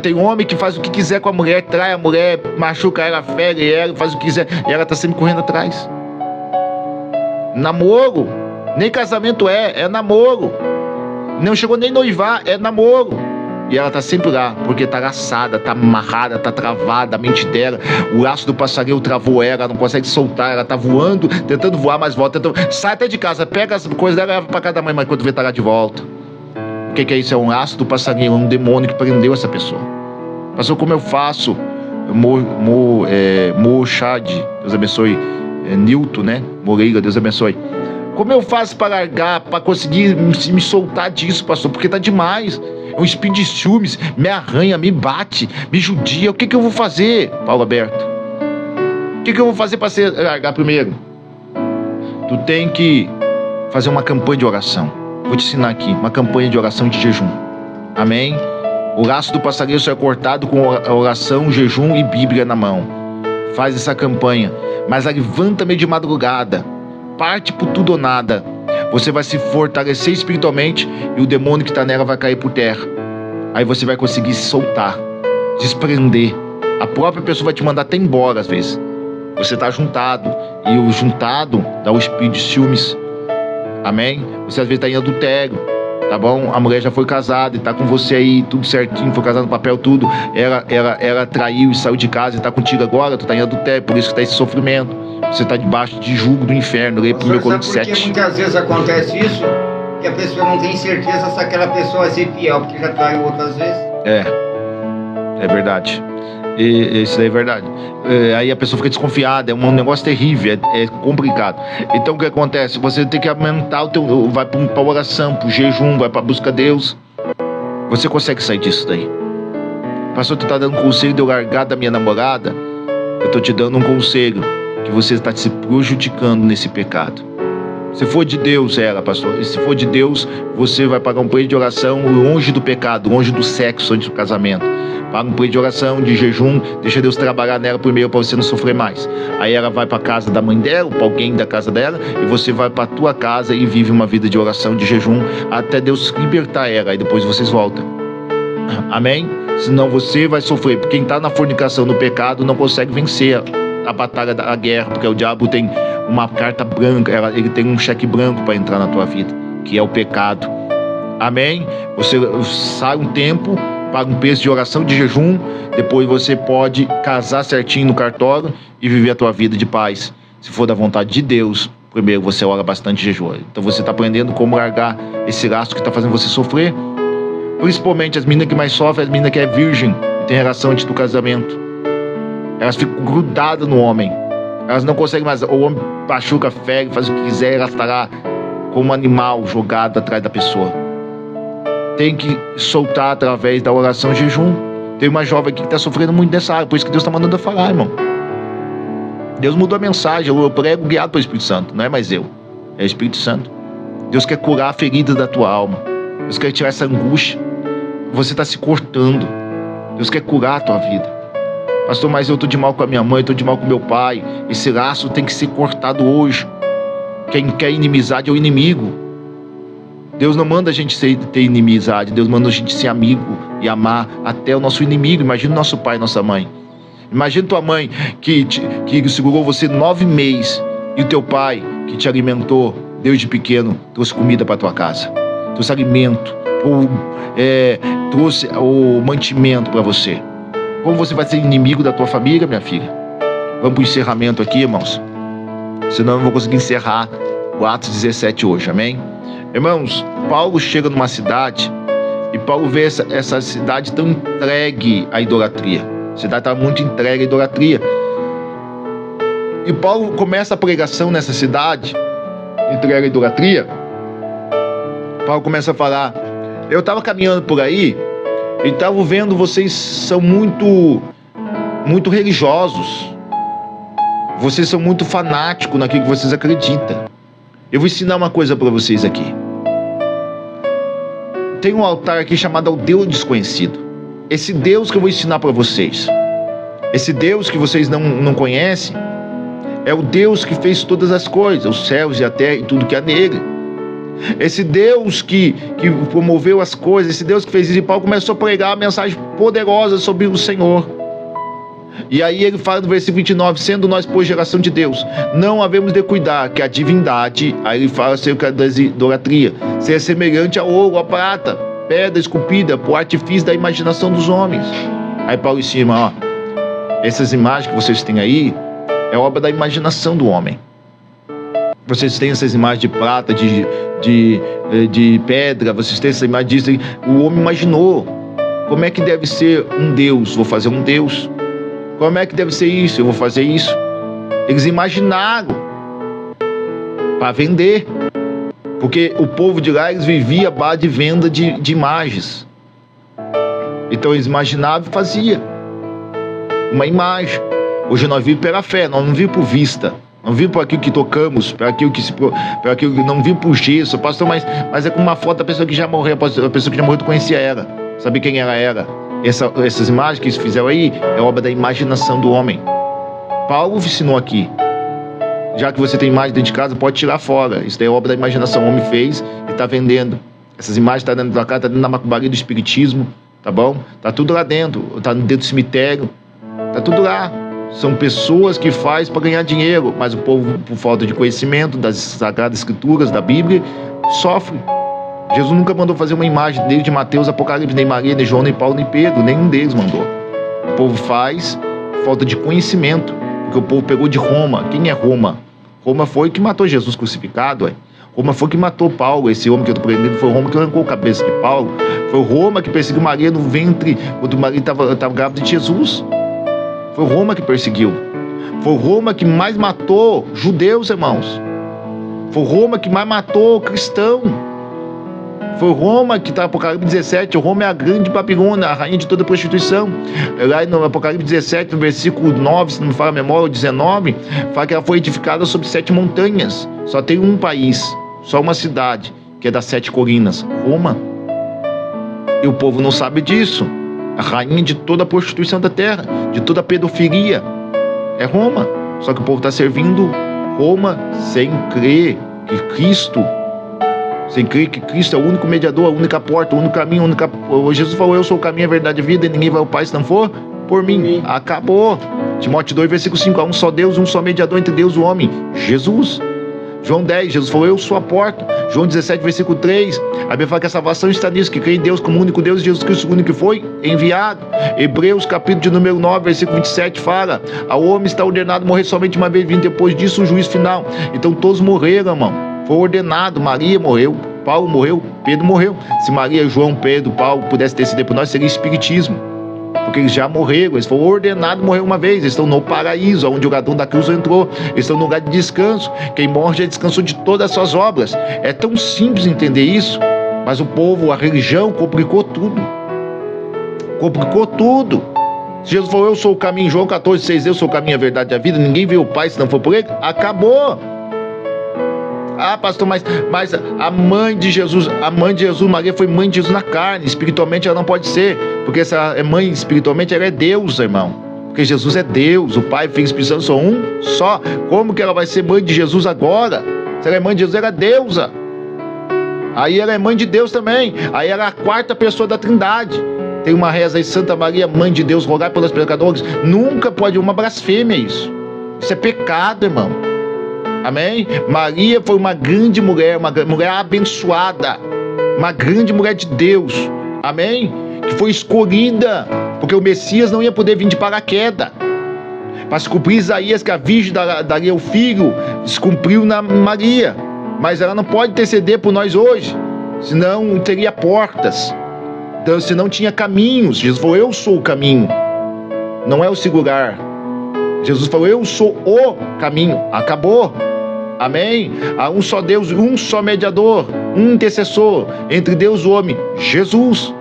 Tem homem que faz o que quiser com a mulher, trai a mulher, machuca ela, fere ela, faz o que quiser, e ela está sempre correndo atrás. Namoro, nem casamento é namoro. Não chegou nem noivar, é namoro. E ela está sempre lá, porque está laçada, está amarrada, está travada, a mente dela, o laço do passarinho travou ela não consegue soltar, ela está voando, tentando voar, mas volta, sai até de casa, pega as coisas dela e leva para casa da mãe, mas quando vê, tá lá de volta. O que é isso? É um laço do passarinho, é um demônio que prendeu essa pessoa. Pastor, como eu faço? Mochad, Deus abençoe. Nilton, né? Moreira, Deus abençoe. Como eu faço para largar, para conseguir me soltar disso, pastor? Porque tá demais. É um espinho de ciúmes, me arranha, me bate, me judia. O que eu vou fazer, Paulo Alberto? O que eu vou fazer para se largar primeiro? Tu tem que fazer uma campanha de oração. Vou te ensinar aqui, uma campanha de oração e de jejum. Amém? O laço do passarinho só é cortado com oração, jejum e Bíblia na mão. Faz essa campanha, mas levanta-me de madrugada, parte por tudo ou nada. Você vai se fortalecer espiritualmente e o demônio que está nela vai cair por terra. Aí você vai conseguir se soltar, desprender. A própria pessoa vai te mandar até embora às vezes. Você está juntado, e o juntado dá o espírito de ciúmes. Amém? Você às vezes está em adultério, tá bom? A mulher já foi casada e está com você aí, tudo certinho, foi casada no papel, tudo. Ela traiu e saiu de casa e está contigo agora, tu está em adultério, por isso que está esse sofrimento. Você está debaixo de jugo do inferno. Leia 1 Coríntios 7. Porque muitas vezes acontece isso, que a pessoa não tem certeza se aquela pessoa vai ser fiel, porque já traiu outras vezes. É verdade. Isso aí é verdade. Aí a pessoa fica desconfiada, é um negócio terrível, é complicado. Então o que acontece? Você tem que aumentar o teu. Vai para a oração, para o jejum, vai para a busca de Deus. Você consegue sair disso daí. Pastor, tu está dando um conselho de eu largar da minha namorada? Eu estou te dando um conselho, que você está se prejudicando nesse pecado. Se for de Deus, pastor, e se for de Deus, você vai pagar um plano de oração longe do pecado, longe do sexo antes do casamento. Paga um plano de oração, de jejum, deixa Deus trabalhar nela primeiro para você não sofrer mais. Aí ela vai para a casa da mãe dela, para alguém da casa dela, e você vai para a tua casa e vive uma vida de oração, de jejum, até Deus libertar ela, aí depois vocês voltam. Amém? Senão você vai sofrer, porque quem está na fornicação, no pecado, não consegue vencer a batalha da guerra, porque o diabo tem uma carta branca, ele tem um cheque branco para entrar na tua vida, que é o pecado. Amém? Você sai um tempo, paga um preço de oração, de jejum, depois você pode casar certinho no cartório e viver a tua vida de paz. Se for da vontade de Deus, primeiro você ora bastante e jejua. Então você está aprendendo como largar esse laço que está fazendo você sofrer. Principalmente as meninas que mais sofrem, as meninas que é virgem e tem relação antes do casamento. Elas ficam grudadas no homem. Elas não conseguem mais. O homem machuca, fere, faz o que quiser, ela está lá como animal jogado atrás da pessoa. Tem que soltar através da oração e jejum. Tem uma jovem aqui que está sofrendo muito nessa área, por isso que Deus está mandando eu falar, irmão. Deus mudou a mensagem, eu prego guiado pelo Espírito Santo, não é mais eu, é o Espírito Santo. Deus quer curar a ferida da tua alma. Deus quer tirar essa angústia. Você está se cortando. Deus quer curar a tua vida. Pastor, mas eu estou de mal com a minha mãe, estou de mal com meu pai. Esse laço tem que ser cortado hoje. Quem quer inimizade é o inimigo. Deus não manda a gente ter inimizade. Deus manda a gente ser amigo e amar até o nosso inimigo. Imagina o nosso pai e nossa mãe. Imagina tua mãe que segurou você 9 meses e o teu pai que te alimentou desde pequeno, trouxe comida para tua casa, trouxe alimento, trouxe o mantimento para você. Como você vai ser inimigo da tua família, minha filha? Vamos para o encerramento aqui, irmãos. Senão eu não vou conseguir encerrar o Atos 17 hoje, amém? Irmãos, Paulo chega numa cidade e Paulo vê essa cidade tão entregue à idolatria. A cidade está muito entregue à idolatria. E Paulo começa a pregação nessa cidade, entregue à idolatria. Paulo começa a falar: eu estava caminhando por aí e estava vendo, vocês são muito religiosos. Vocês são muito fanáticos naquilo que vocês acreditam. Eu vou ensinar uma coisa para vocês aqui. Tem um altar aqui chamado ao Deus Desconhecido. Esse Deus que eu vou ensinar para vocês, esse Deus que vocês não conhecem, é o Deus que fez todas as coisas, os céus e a terra e tudo que há nele. Esse Deus que promoveu as coisas, esse Deus que fez isso. E Paulo começou a pregar uma mensagem poderosa sobre o Senhor. E aí ele fala no versículo 29, sendo nós, pois, geração de Deus, não havemos de cuidar que a divindade, aí ele fala acerca da idolatria, seja semelhante ao ouro, à prata, pedra esculpida por artifício da imaginação dos homens. Aí Paulo ensina, essas imagens que vocês têm aí, é obra da imaginação do homem. Vocês têm essas imagens de prata, de pedra, vocês têm essa imagem disso, o homem imaginou. Como é que deve ser um Deus? Vou fazer um Deus. Como é que deve ser isso? Eu vou fazer isso. Eles imaginaram para vender. Porque o povo de lá, eles viviam à base de venda de imagens. Então eles imaginavam e faziam uma imagem. Hoje nós vivemos pela fé, nós não vivemos por vista. Não vimos por aquilo que tocamos, por aquilo que não vimos por gesso. Pastor, mas é com uma foto da pessoa que já morreu. A pessoa que já morreu, tu conhecia ela. Sabia quem ela era? Essas imagens que eles fizeram aí é obra da imaginação do homem. Paulo ensinou aqui. Já que você tem imagem dentro de casa, pode tirar fora. Isso daí é obra da imaginação. O homem fez e está vendendo. Essas imagens estão dentro da casa, está dentro da macumbaria do espiritismo. Tá bom? Está tudo lá dentro. Está dentro do cemitério. Está tudo lá. São pessoas que fazem para ganhar dinheiro. Mas o povo, por falta de conhecimento das Sagradas Escrituras, da Bíblia, sofre. Jesus nunca mandou fazer uma imagem dele de Mateus, Apocalipse, nem Maria, nem João, nem Paulo, nem Pedro. Nenhum deles mandou. O povo faz falta de conhecimento. Porque o povo pegou de Roma. Quem é Roma? Roma foi que matou Jesus crucificado. Roma foi que matou Paulo. Esse homem que eu estou pregando foi Roma que arrancou a cabeça de Paulo. Foi Roma que perseguiu Maria no ventre quando Maria estava grávida de Jesus. Foi Roma que perseguiu. Foi Roma que mais matou judeus, irmãos. Foi Roma que mais matou cristão. Foi Roma que está no Apocalipse 17. Roma é a grande Babilônia, a rainha de toda a prostituição. Lá no Apocalipse 17, no versículo 9, se não me fala a memória, o 19, fala que ela foi edificada sobre 7 montanhas. Só tem um país, só uma cidade, que é das 7 colinas, Roma. E o povo não sabe disso. A rainha de toda a prostituição da terra, de toda a pedofilia, é Roma. Só que o povo está servindo Roma sem crer que Cristo é o único mediador, a única porta, o único caminho, Jesus falou, eu sou o caminho, a verdade e a vida, e ninguém vai ao Pai se não for por mim. Acabou. Timóteo 2, versículo 5, há um só Deus, um só mediador entre Deus e o homem, Jesus. João 10, Jesus falou, eu sou a porta. João 17, versículo 3, a Bíblia fala que a salvação está nisso, que crê em Deus como único Deus, e Jesus Cristo, o único que foi enviado. Hebreus, capítulo de número 9, versículo 27, fala, ao homem está ordenado morrer somente uma vez, vindo depois disso o juízo final. Então todos morreram, irmão. Foi ordenado, Maria morreu, Paulo morreu, Pedro morreu. Se Maria, João, Pedro, Paulo pudesse decidir por nós, seria espiritismo. porque eles já morreram, eles foram ordenados a morrer uma vez, eles estão no paraíso, onde o ladrão da cruz entrou, eles estão no lugar de descanso, quem morre já descansou de todas as suas obras. É tão simples entender isso, mas o povo, a religião complicou tudo. Jesus falou, eu sou o caminho, João 14,6, eu sou o caminho, a verdade e a vida, ninguém vê o Pai se não for por ele. Acabou. Ah, pastor, mas a mãe de Jesus, Maria foi mãe de Jesus na carne, espiritualmente ela não pode ser, porque essa é mãe espiritualmente, ela é Deus, irmão, porque Jesus é Deus, o Pai, Filho e Espírito Santo são um só. Como que ela vai ser mãe de Jesus agora? Se ela é mãe de Jesus, ela é deusa, aí ela é mãe de Deus também, aí ela é a quarta pessoa da Trindade. Tem uma reza aí, Santa Maria, Mãe de Deus, rogai pelos pecadores. Nunca pode, uma blasfêmia isso é pecado, irmão. Amém? Maria foi uma grande mulher, uma mulher abençoada, uma grande mulher de Deus, amém? Que foi escolhida, porque o Messias não ia poder vir de paraquedas, para se cumprir Isaías, que a virgem daria o filho, se cumpriu na Maria, mas ela não pode interceder por nós hoje, senão teria portas, então senão tinha caminhos. Jesus falou, eu sou o caminho, não é o segurar. Jesus falou, eu sou o caminho, acabou. Amém? Há um só Deus, um só mediador, um intercessor entre Deus e o homem, Jesus.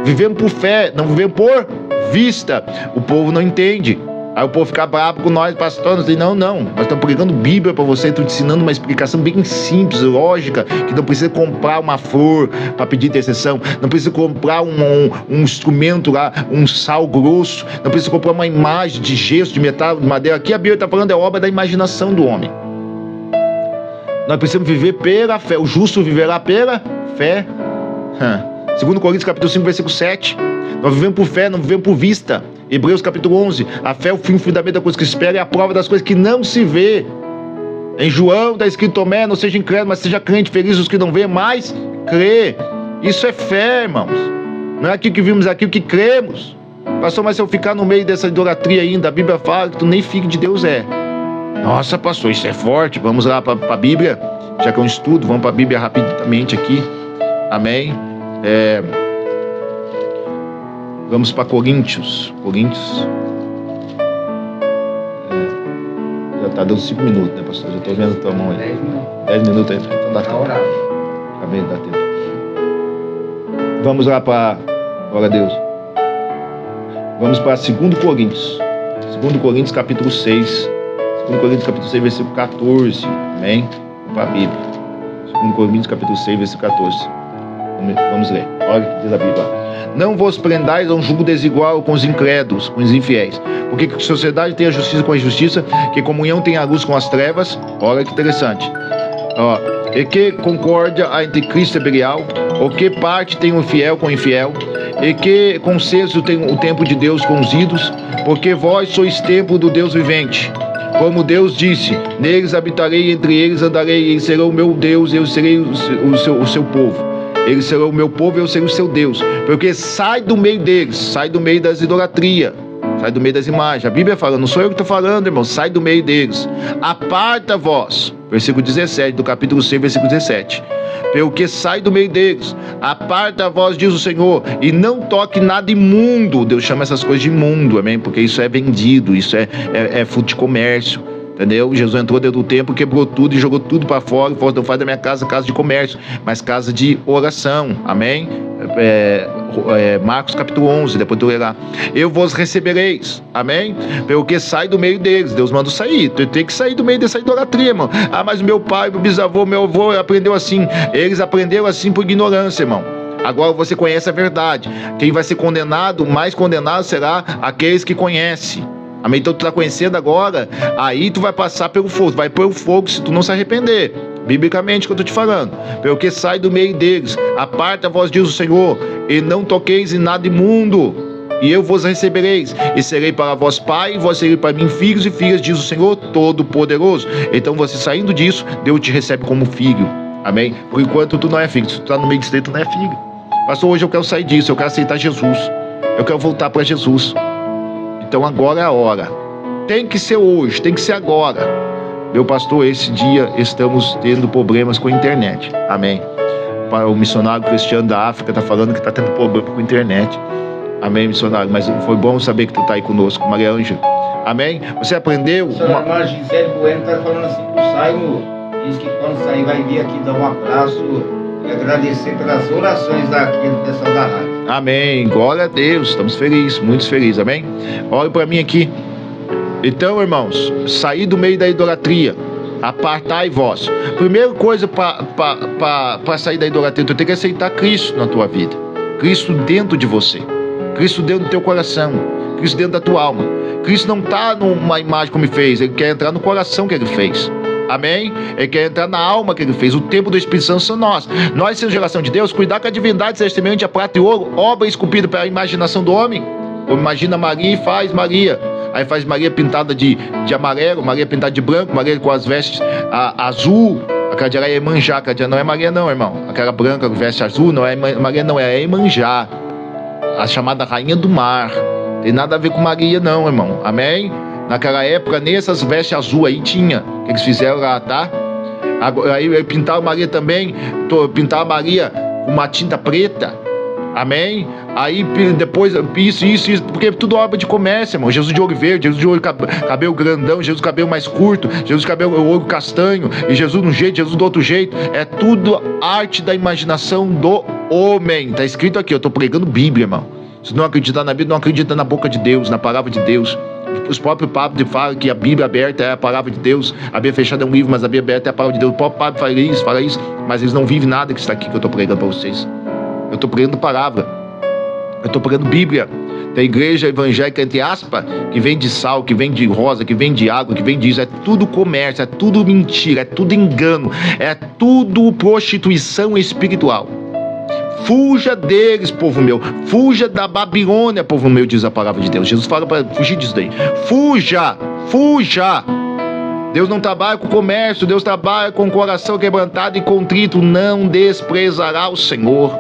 Vivemos por fé, não vivemos por vista. O povo não entende. Aí o povo fica bravo com nós, pastores, e não, nós estamos pregando Bíblia para você, estou te ensinando uma explicação bem simples, lógica, que não precisa comprar uma flor para pedir intercessão, não precisa comprar um instrumento lá, um sal grosso, não precisa comprar uma imagem de gesso, de metal, de madeira. Aqui a Bíblia está falando, é obra da imaginação do homem. Nós precisamos viver pela fé, o justo viverá pela fé. 2 Coríntios capítulo 5, versículo 7. Nós vivemos por fé, não vivemos por vista. Hebreus capítulo 11, a fé é o fim, o fundamento da coisa que se espera, é a prova das coisas que não se vê. Em João está escrito, Tomé, não seja incrédulo, mas seja crente, felizes os que não vê, mas crê. Isso é fé, irmãos. Não é aquilo que vimos aqui, o que cremos. Pastor, mas se eu ficar no meio dessa idolatria ainda, a Bíblia fala que tu nem filho de Deus é. Nossa, pastor, isso é forte. Vamos lá para a Bíblia, já que é um estudo, vamos para a Bíblia rapidamente aqui. Amém? Vamos para Coríntios. Já está dando 5 minutos, né, pastor? Já estou vendo a tua mão aí. 10 minutos aí, então dá tempo. Amém, dá tempo. Vamos lá para... Glória a Deus. Vamos para 2 Coríntios. 2 Coríntios capítulo 6. 2 Coríntios capítulo 6, versículo 14. Amém? Vamos para a Bíblia. 2 Coríntios capítulo 6, versículo 14. Vamos ler. Olha o que diz a Bíblia. Não vos prendais a um jugo desigual com os incrédulos, com os infiéis. Porque que sociedade tem a justiça com a injustiça, que comunhão tem a luz com as trevas. Olha que interessante. E que concórdia há entre Cristo e Belial? Ou que parte tem o infiel com o infiel? E que consenso tem o templo de Deus com os ídolos? Porque vós sois templo do Deus vivente. Como Deus disse, neles habitarei, entre eles andarei, eles serão o meu Deus, eu serei o seu povo. Eles serão o meu povo e eu serei o seu Deus. Porque sai do meio deles, sai do meio das idolatrias, sai do meio das imagens. A Bíblia fala, não sou eu que estou falando, irmão, sai do meio deles. Aparta vós, versículo 17 do capítulo 6, versículo 17. Pelo que sai do meio deles, aparta vós, diz o Senhor, e não toque nada imundo. Deus chama essas coisas de imundo, amém? Porque isso é vendido, isso é fruto de comércio. Entendeu? Jesus entrou dentro do templo, quebrou tudo e jogou tudo para fora e falou, não faz da minha casa casa de comércio, mas casa de oração, amém? Marcos capítulo 11, depois tu lerá. Eu vos recebereis, amém? Pelo que sai do meio deles. Deus manda sair, tu tem que sair do meio dessa idolatria, irmão. Ah, mas meu pai, meu bisavô, meu avô aprendeu assim. Eles aprenderam assim por ignorância, irmão. Agora você conhece a verdade. Quem vai ser condenado, mais condenado será aqueles que conhecem. Amém? Então tu está conhecendo agora, aí tu vai passar pelo fogo, vai pelo fogo se tu não se arrepender, biblicamente que eu estou te falando. Pelo que sai do meio deles, aparta vós, diz o Senhor, e não toqueis em nada imundo, e eu vos recebereis, e serei para vós pai, e vós serei para mim filhos e filhas, diz o Senhor Todo-Poderoso. Então você saindo disso, Deus te recebe como filho, amém? Por enquanto tu não é filho, se tu está no meio disso, tu não é filho. Pastor, hoje eu quero sair disso, eu quero aceitar Jesus, eu quero voltar para Jesus. Então agora é a hora. Tem que ser hoje, tem que ser agora. Meu pastor, esse dia estamos tendo problemas com a internet. Amém. O missionário cristiano da África está falando que está tendo problema com a internet. Amém, missionário. Mas foi bom saber que tu está aí conosco, Maria Ângela. Amém? Você aprendeu? A senhora irmã Gisele Bueno está falando assim que o Saimo diz que quando sair vai vir aqui dar um abraço e agradecer pelas orações daqui do pessoal da rádio. Amém, glória a Deus, estamos felizes, muito felizes, amém? Olha para mim aqui. Então, irmãos, sair do meio da idolatria, apartai vós. Primeira coisa para sair da idolatria, tu tem que aceitar Cristo na tua vida, Cristo dentro de você, Cristo dentro do teu coração, Cristo dentro da tua alma. Cristo não está numa imagem como ele fez, ele quer entrar no coração que ele fez. Amém? Ele quer entrar na alma que ele fez. O templo do Espírito Santo são nós. Nós, sendo geração de Deus, cuidar que a divindade seja semelhante a prata e ouro, obra esculpida pela imaginação do homem. Ou imagina Maria e faz Maria. Aí faz Maria pintada de amarelo, Maria pintada de branco, Maria com as vestes azul. Aquela de Iemanjá, aquela de não é Maria não, irmão. Aquela branca com veste azul não é Maria não, é Iemanjá. A chamada rainha do mar. Tem nada a ver com Maria não, irmão. Amém? Naquela época, nessas vestes azul aí tinha, que eles fizeram lá, tá? Aí pintaram Maria também, pintaram Maria com uma tinta preta, amém? Aí depois, isso, porque tudo obra de comércio, irmão. Jesus de olho verde, Jesus de olho cabelo grandão, Jesus cabelo mais curto, Jesus cabelo olho castanho, e Jesus de um jeito, Jesus do outro jeito. É tudo arte da imaginação do homem. Tá escrito aqui, eu tô pregando Bíblia, irmão. Se não acreditar na Bíblia, não acredita na boca de Deus, na palavra de Deus. Os próprios padres falam que a Bíblia aberta é a palavra de Deus, a Bíblia fechada é um livro, mas a Bíblia aberta é a palavra de Deus. O próprio padre fala isso, mas eles não vivem nada que está aqui que eu estou pregando para vocês. Eu estou pregando palavra, eu estou pregando Bíblia. Tem igreja evangélica, entre aspas, que vem de sal, que vem de rosa, que vem de água, que vem disso. É tudo comércio, é tudo mentira, é tudo engano, é tudo prostituição espiritual. Fuja deles, povo meu. Fuja da Babilônia, povo meu, diz a palavra de Deus. Jesus fala para fugir disso daí. Fuja, fuja. Deus não trabalha com comércio, Deus trabalha com o coração quebrantado e contrito. Não desprezará o Senhor.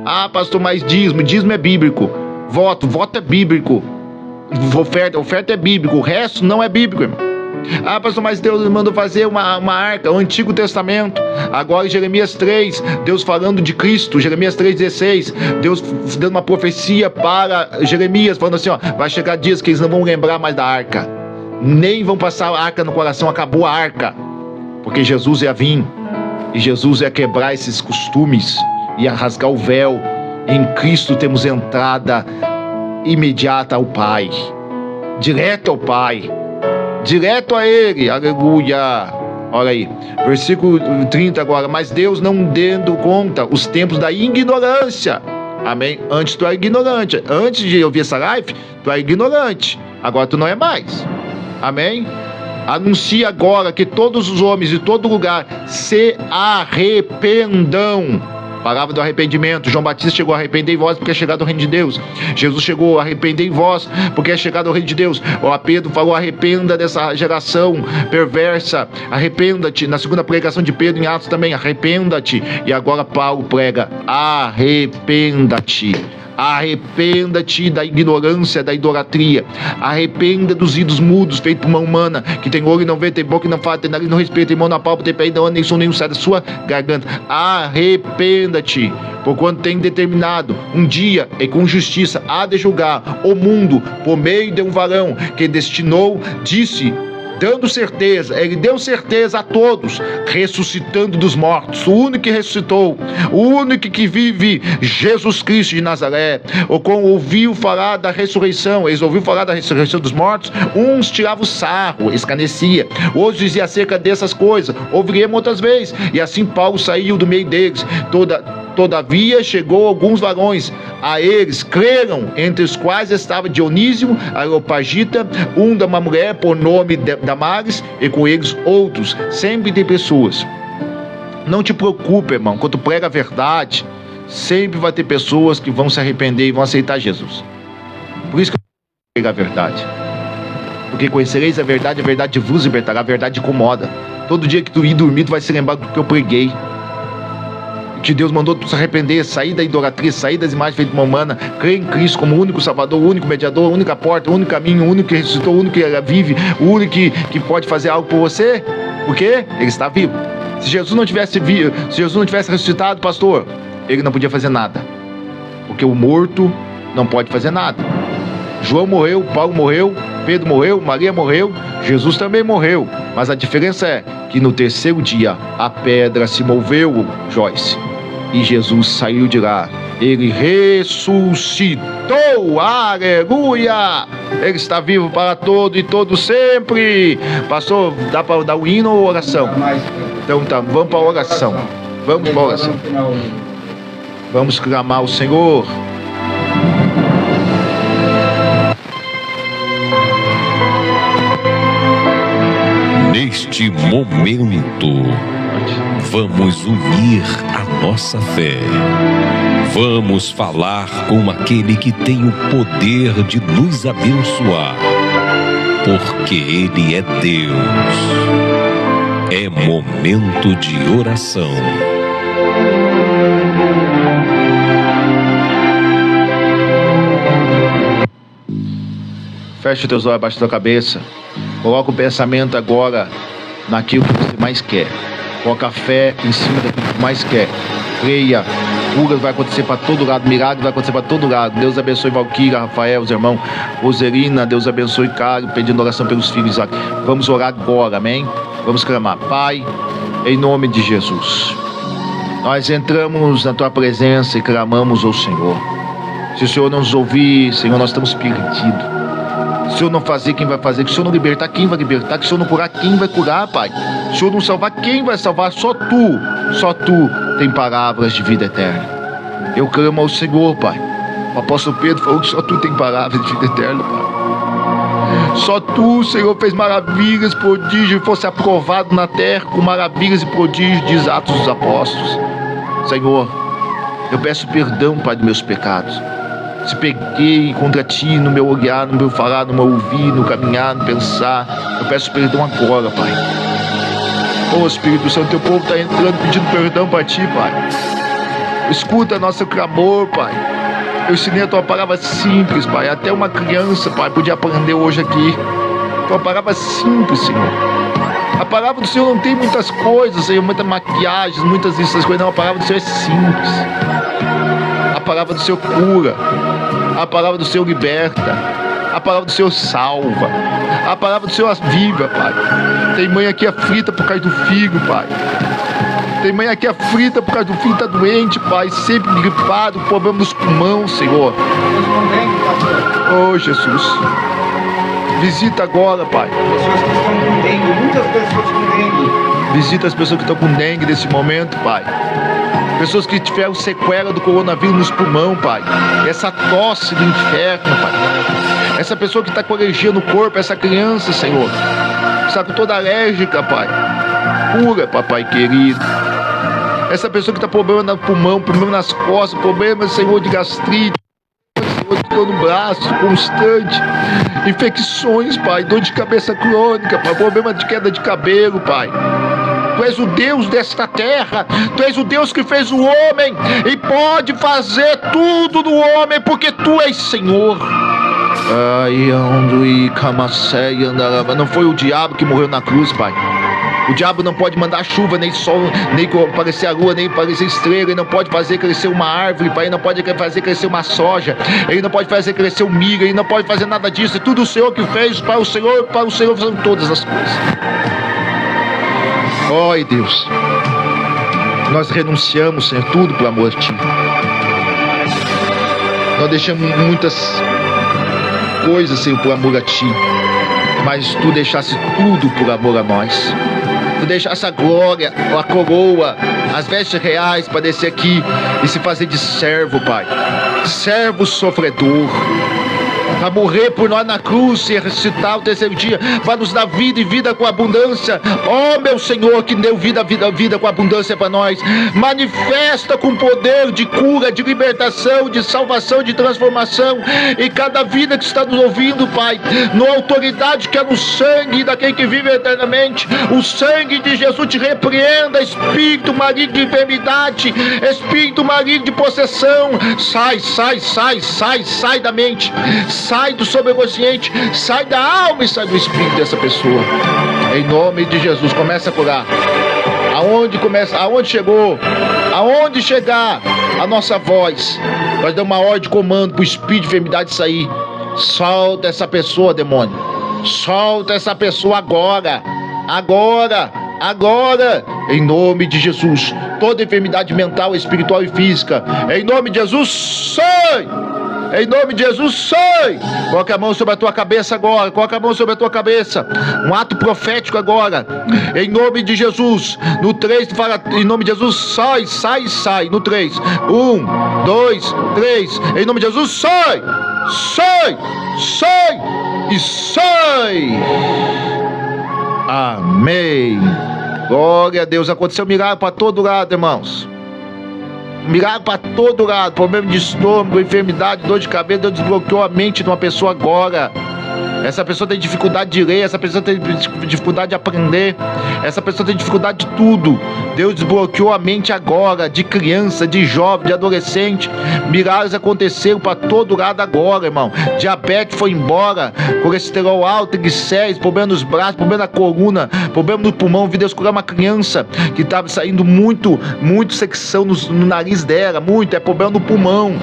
Ah, pastor, mas dízimo é bíblico. Voto é bíblico. Oferta é bíblico. O resto não é bíblico, irmão. Ah, pastor, mas Deus mandou fazer uma arca, o Antigo Testamento. Agora em Jeremias 3, Deus falando de Cristo, Jeremias 3,16, Deus dando uma profecia para Jeremias, falando assim, ó, vai chegar dias que eles não vão lembrar mais da arca, nem vão passar a arca no coração, acabou a arca, porque Jesus ia vir, e Jesus ia quebrar esses costumes, ia rasgar o véu. Em Cristo temos entrada imediata ao Pai, direto ao Pai, direto a Ele, aleluia. Olha aí, versículo 30 agora. Mas Deus não dando conta os tempos da ignorância, amém? Antes tu era ignorante, antes de ouvir essa live, tu era ignorante, agora tu não é mais, amém? Anuncia agora que todos os homens de todo lugar se arrependam. Palavra do arrependimento. João Batista chegou a arrepender em vós porque é chegado o reino de Deus. Jesus chegou a arrepender em vós porque é chegado o reino de Deus. Ó, Pedro falou, arrependa dessa geração perversa, arrependa-te. Na segunda pregação de Pedro em Atos também, arrependa-te. E agora Paulo prega, arrependa-te. Arrependa-te da ignorância, da idolatria. Arrependa dos ídolos mudos feitos por mão humana, que tem olho e não vê, tem boca e não fala, tem nariz e não respeita, tem mão na palma, tem pé e não anda, nem som nenhum sai da sua garganta. Arrependa-te, por quanto tem determinado um dia e com justiça há de julgar o mundo por meio de um varão que destinou, disse, dando certeza, ele deu certeza a todos, ressuscitando dos mortos, o único que ressuscitou, o único que vive, Jesus Cristo de Nazaré. Ou como ouviu falar da ressurreição, eles ouviram falar da ressurreição dos mortos, uns tiravam o sarro, escarnecia, outros diziam acerca dessas coisas, ouviremos outras vezes, e assim Paulo saiu do meio deles. Todavia chegou alguns varões, a eles creram, entre os quais estava Dionísio, Areopagita, de uma mulher por nome Damares, e com eles outros. Sempre tem pessoas. Não te preocupe, irmão, quando tu prega a verdade, sempre vai ter pessoas que vão se arrepender e vão aceitar Jesus. Por isso que eu prego a verdade, porque conhecereis a verdade vos libertará. A verdade incomoda. Todo dia que tu ir dormir, tu vai se lembrar do que eu preguei, que Deus mandou tu se arrepender, sair da idolatria, sair das imagens feitas por humana, crer em Cristo como o único Salvador, o único mediador, a única porta, o único caminho, o único que ressuscitou, o único que vive, o único que pode fazer algo por você. Por quê? Ele está vivo. Se Jesus não tivesse ressuscitado, pastor, ele não podia fazer nada, porque o morto não pode fazer nada. João morreu, Paulo morreu, Pedro morreu, Maria morreu, Jesus também morreu. Mas a diferença é que no terceiro dia a pedra se moveu, Joyce, e Jesus saiu de lá. Ele ressuscitou, aleluia! Ele está vivo para todo e todo sempre. Pastor, dá para dar o hino ou oração? Então tá, vamos para a oração. Vamos para a oração. Vamos clamar ao Senhor. Neste momento, vamos unir a nossa fé. Vamos falar com aquele que tem o poder de nos abençoar, porque Ele é Deus. É momento de oração. Feche teus olhos abaixo da cabeça. Coloca o pensamento agora naquilo que você mais quer. Coloca a fé em cima daquilo que mais quer. Creia. Cura vai acontecer para todo lado. Milagre vai acontecer para todo lado. Deus abençoe Valquíria, Rafael, os irmãos. Roserina, Deus abençoe Cário, pedindo oração pelos filhos. Vamos orar agora, amém? Vamos clamar. Pai, em nome de Jesus, nós entramos na Tua presença e clamamos ao Senhor. Se o Senhor não nos ouvir, Senhor, nós estamos perdidos. Se o Senhor não fazer, quem vai fazer? Se o Senhor não libertar, quem vai libertar? Se o Senhor não curar, quem vai curar, Pai? Se o Senhor não salvar, quem vai salvar? Só Tu tem palavras de vida eterna. Eu clamo ao Senhor, Pai. O apóstolo Pedro falou que só Tu tem palavras de vida eterna, Pai. Só Tu, Senhor, fez maravilhas, prodígios, e fosse aprovado na terra com maravilhas e prodígios, diz Atos dos Apóstolos. Senhor, eu peço perdão, Pai, dos meus pecados. Se pequei contra Ti no meu olhar, no meu falar, no meu ouvir, no caminhar, no pensar, eu peço perdão agora, Pai. Oh, Espírito Santo, Teu povo está entrando pedindo perdão para Ti, Pai. Escuta nosso clamor, Pai. Eu ensinei a Tua palavra simples, Pai. Até uma criança, Pai, podia aprender hoje aqui. Tua palavra simples, Senhor. A palavra do Senhor não tem muitas coisas, Senhor, muitas maquiagens, muitas essas coisas. Não, a palavra do Senhor é simples. A palavra do Senhor cura. A palavra do Senhor liberta. A palavra do Senhor salva. A palavra do Senhor aviva, Pai. Tem mãe aqui aflita por causa do filho, Pai. Tem mãe aqui aflita por causa do filho que está doente, Pai. Sempre gripado, problema nos pulmões, Senhor. Oh, Jesus. Visita agora, Pai. Pessoas que estão com dengue, muitas pessoas com dengue. Visita as pessoas que estão com dengue nesse momento, Pai. Pessoas que tiveram sequela do coronavírus nos pulmões, Pai. Essa tosse do inferno, Pai. Essa pessoa que está com alergia no corpo, essa criança, Senhor. Está toda alérgica, Pai. Cura, Papai querido. Essa pessoa que está com problema no pulmão, problema nas costas, problema, Senhor, de gastrite. Senhor, de dor no braço constante. Infecções, Pai. Dor de cabeça crônica, Pai. Problema de queda de cabelo, Pai. Tu és o Deus desta terra. Tu és o Deus que fez o homem e pode fazer tudo no homem, porque Tu és Senhor. Não foi o diabo que morreu na cruz, Pai. O diabo não pode mandar chuva, nem sol, nem aparecer a lua, nem aparecer estrela. Ele não pode fazer crescer uma árvore, Pai. Ele não pode fazer crescer uma soja. Ele não pode fazer crescer um milho. Ele não pode fazer nada disso. É tudo o Senhor que fez. Para o Senhor são todas as coisas. Ó, Deus, nós renunciamos, Senhor, tudo por amor a Ti. Nós deixamos muitas coisas, Senhor, por amor a Ti. Mas Tu deixasse tudo por amor a nós. Tu deixasse a glória, a coroa, as vestes reais para descer aqui e se fazer de servo, Pai. Servo sofredor. Para morrer por nós na cruz e ressuscitar o terceiro dia, para nos dar vida e vida com abundância. Ó, meu Senhor, que deu vida com abundância para nós. Manifesta com poder de cura, de libertação, de salvação, de transformação. E cada vida que está nos ouvindo, Pai, na autoridade que é no sangue daquele que vive eternamente. O sangue de Jesus te repreenda, espírito maligno de enfermidade, espírito maligno de possessão. Sai da mente. Sai do sobreconsciente, sai da alma e sai do espírito dessa pessoa. Em nome de Jesus, começa a curar. Aonde chegou Aonde chegar a nossa voz, nós damos uma ordem de comando pro espírito de enfermidade sair. Solta essa pessoa, demônio. Solta essa pessoa agora. Agora, em nome de Jesus. Toda enfermidade mental, espiritual e física, em nome de Jesus, sai! Em nome de Jesus, sai! Coloca a mão sobre a tua cabeça agora. Coloca a mão sobre a tua cabeça. Um ato profético agora. Em nome de Jesus. No 3, tu fala, em nome de Jesus, sai, sai, sai. No 3. 1, 2, 3. Em nome de Jesus, sai! Sai! Sai! E sai! Amém. Glória a Deus. Aconteceu um milagre para todo lado, irmãos. Milagre para todo lado. Problema de estômago, enfermidade, dor de cabeça. Deus desbloqueou a mente de uma pessoa agora. Essa pessoa tem dificuldade de ler, essa pessoa tem dificuldade de aprender, essa pessoa tem dificuldade de tudo. Deus desbloqueou a mente agora, de criança, de jovem, de adolescente. Milagres aconteceram para todo lado agora, irmão. Diabetes foi embora, colesterol alto, triglicéridos, problema nos braços, problema na coluna, problema no pulmão. Vi Deus curar uma criança que estava saindo muito secção no nariz dela, é problema no pulmão.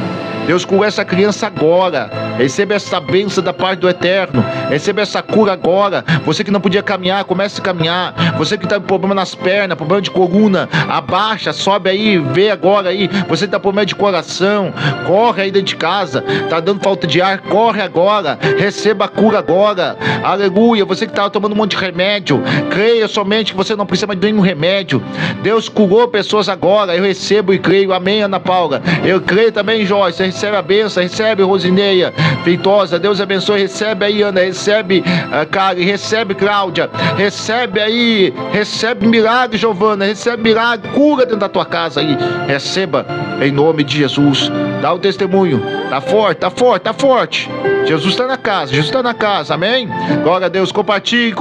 Deus curou essa criança agora. Receba essa bênção da parte do Eterno. Receba essa cura agora. Você que não podia caminhar, comece a caminhar. Você que está com problema nas pernas, problema de coluna, abaixa, sobe aí, vê agora aí. Você que está com problema de coração, corre aí dentro de casa. Está dando falta de ar, corre agora. Receba a cura agora. Aleluia. Você que estava tomando um monte de remédio, creia somente que você não precisa mais de nenhum remédio. Deus curou pessoas agora. Eu recebo e creio. Amém, Ana Paula. Eu creio também, Joyce. Recebe a bênção, recebe Rosineia Feitosa, Deus abençoe, recebe aí Ana, recebe Kari, recebe Cláudia, recebe aí, recebe milagre Giovana, recebe milagre, cura dentro da tua casa aí, receba em nome de Jesus, dá o testemunho, tá forte, tá forte, tá forte, Jesus está na casa, Jesus está na casa, amém? Glória a Deus, compartilhe,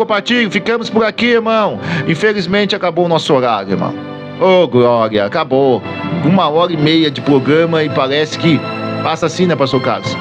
ficamos por aqui, irmão, infelizmente acabou o nosso horário, irmão, oh glória, acabou, 1h30 de programa e parece que passa assim, né, pastor Carlos?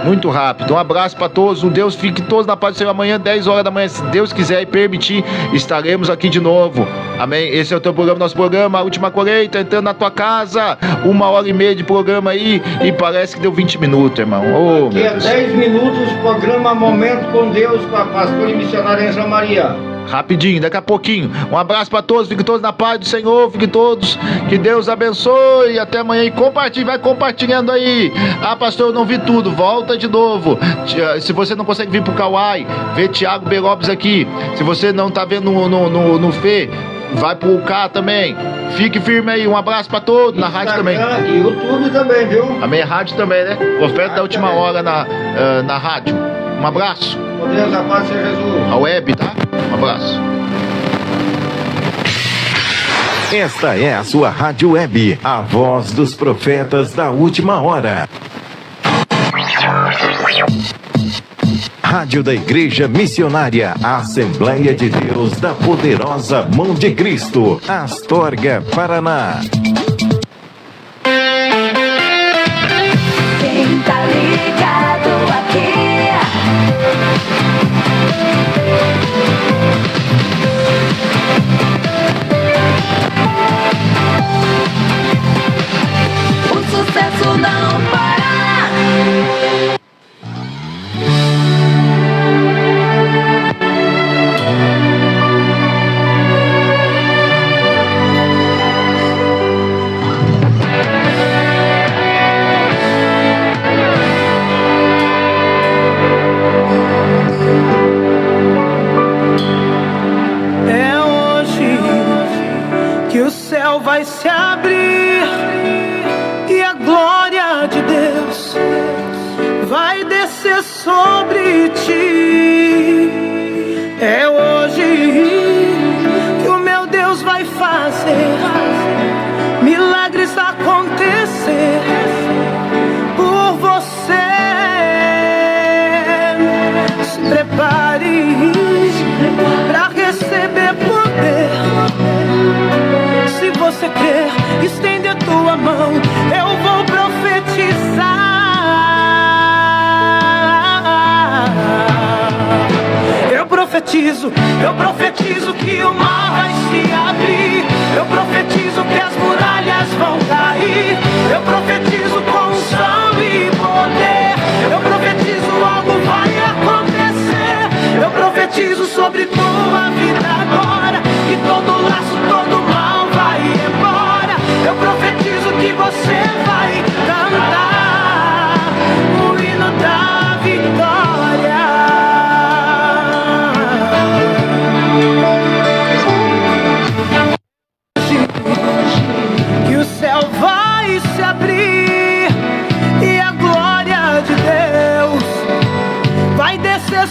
Muito rápido. Um abraço para todos. Um Deus fique todos na paz do Senhor. Amanhã, 10 horas da manhã, se Deus quiser e permitir, estaremos aqui de novo. Amém? Esse é o teu programa, nosso programa, a última colheita, entrando na tua casa. 1h30 de programa aí e parece que deu 20 minutos, irmão. Oh, daqui a 10 minutos, programa Momento com Deus com a pastora e missionária Angela Maria. Rapidinho, daqui a pouquinho. Um abraço para todos, fiquem todos na paz do Senhor, fiquem todos, que Deus abençoe, até amanhã e compartilhe, vai compartilhando aí. Ah, pastor, eu não vi tudo, volta de novo. Se você não consegue vir pro Kauai, vê Thiago Berobes aqui. Se você não tá vendo no Fê, vai pro K também. Fique firme aí, um abraço pra todos, na rádio também. E YouTube também, viu? Também rádio também, né? Profeta da última hora na rádio. Um abraço. Com Deus, a paz seja Jesus. A web, tá? Um abraço. Esta é a sua rádio web, a voz dos profetas da última hora. Rádio da Igreja Missionária, Assembleia de Deus da Poderosa Mão de Cristo, Astorga, Paraná. Quem tá ligado aqui? O sucesso não para. Vai se abrir e a glória de Deus vai descer sobre ti. É hoje que o meu Deus vai fazer milagres acontecer por você. Se prepare para receber poder. Se você crer, estende a tua mão, eu vou profetizar. Eu profetizo que o mar vai se abrir. Eu profetizo que as muralhas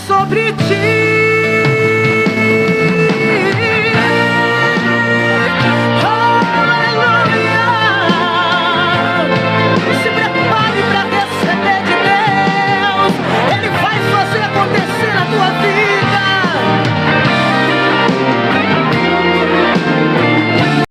sobre ti.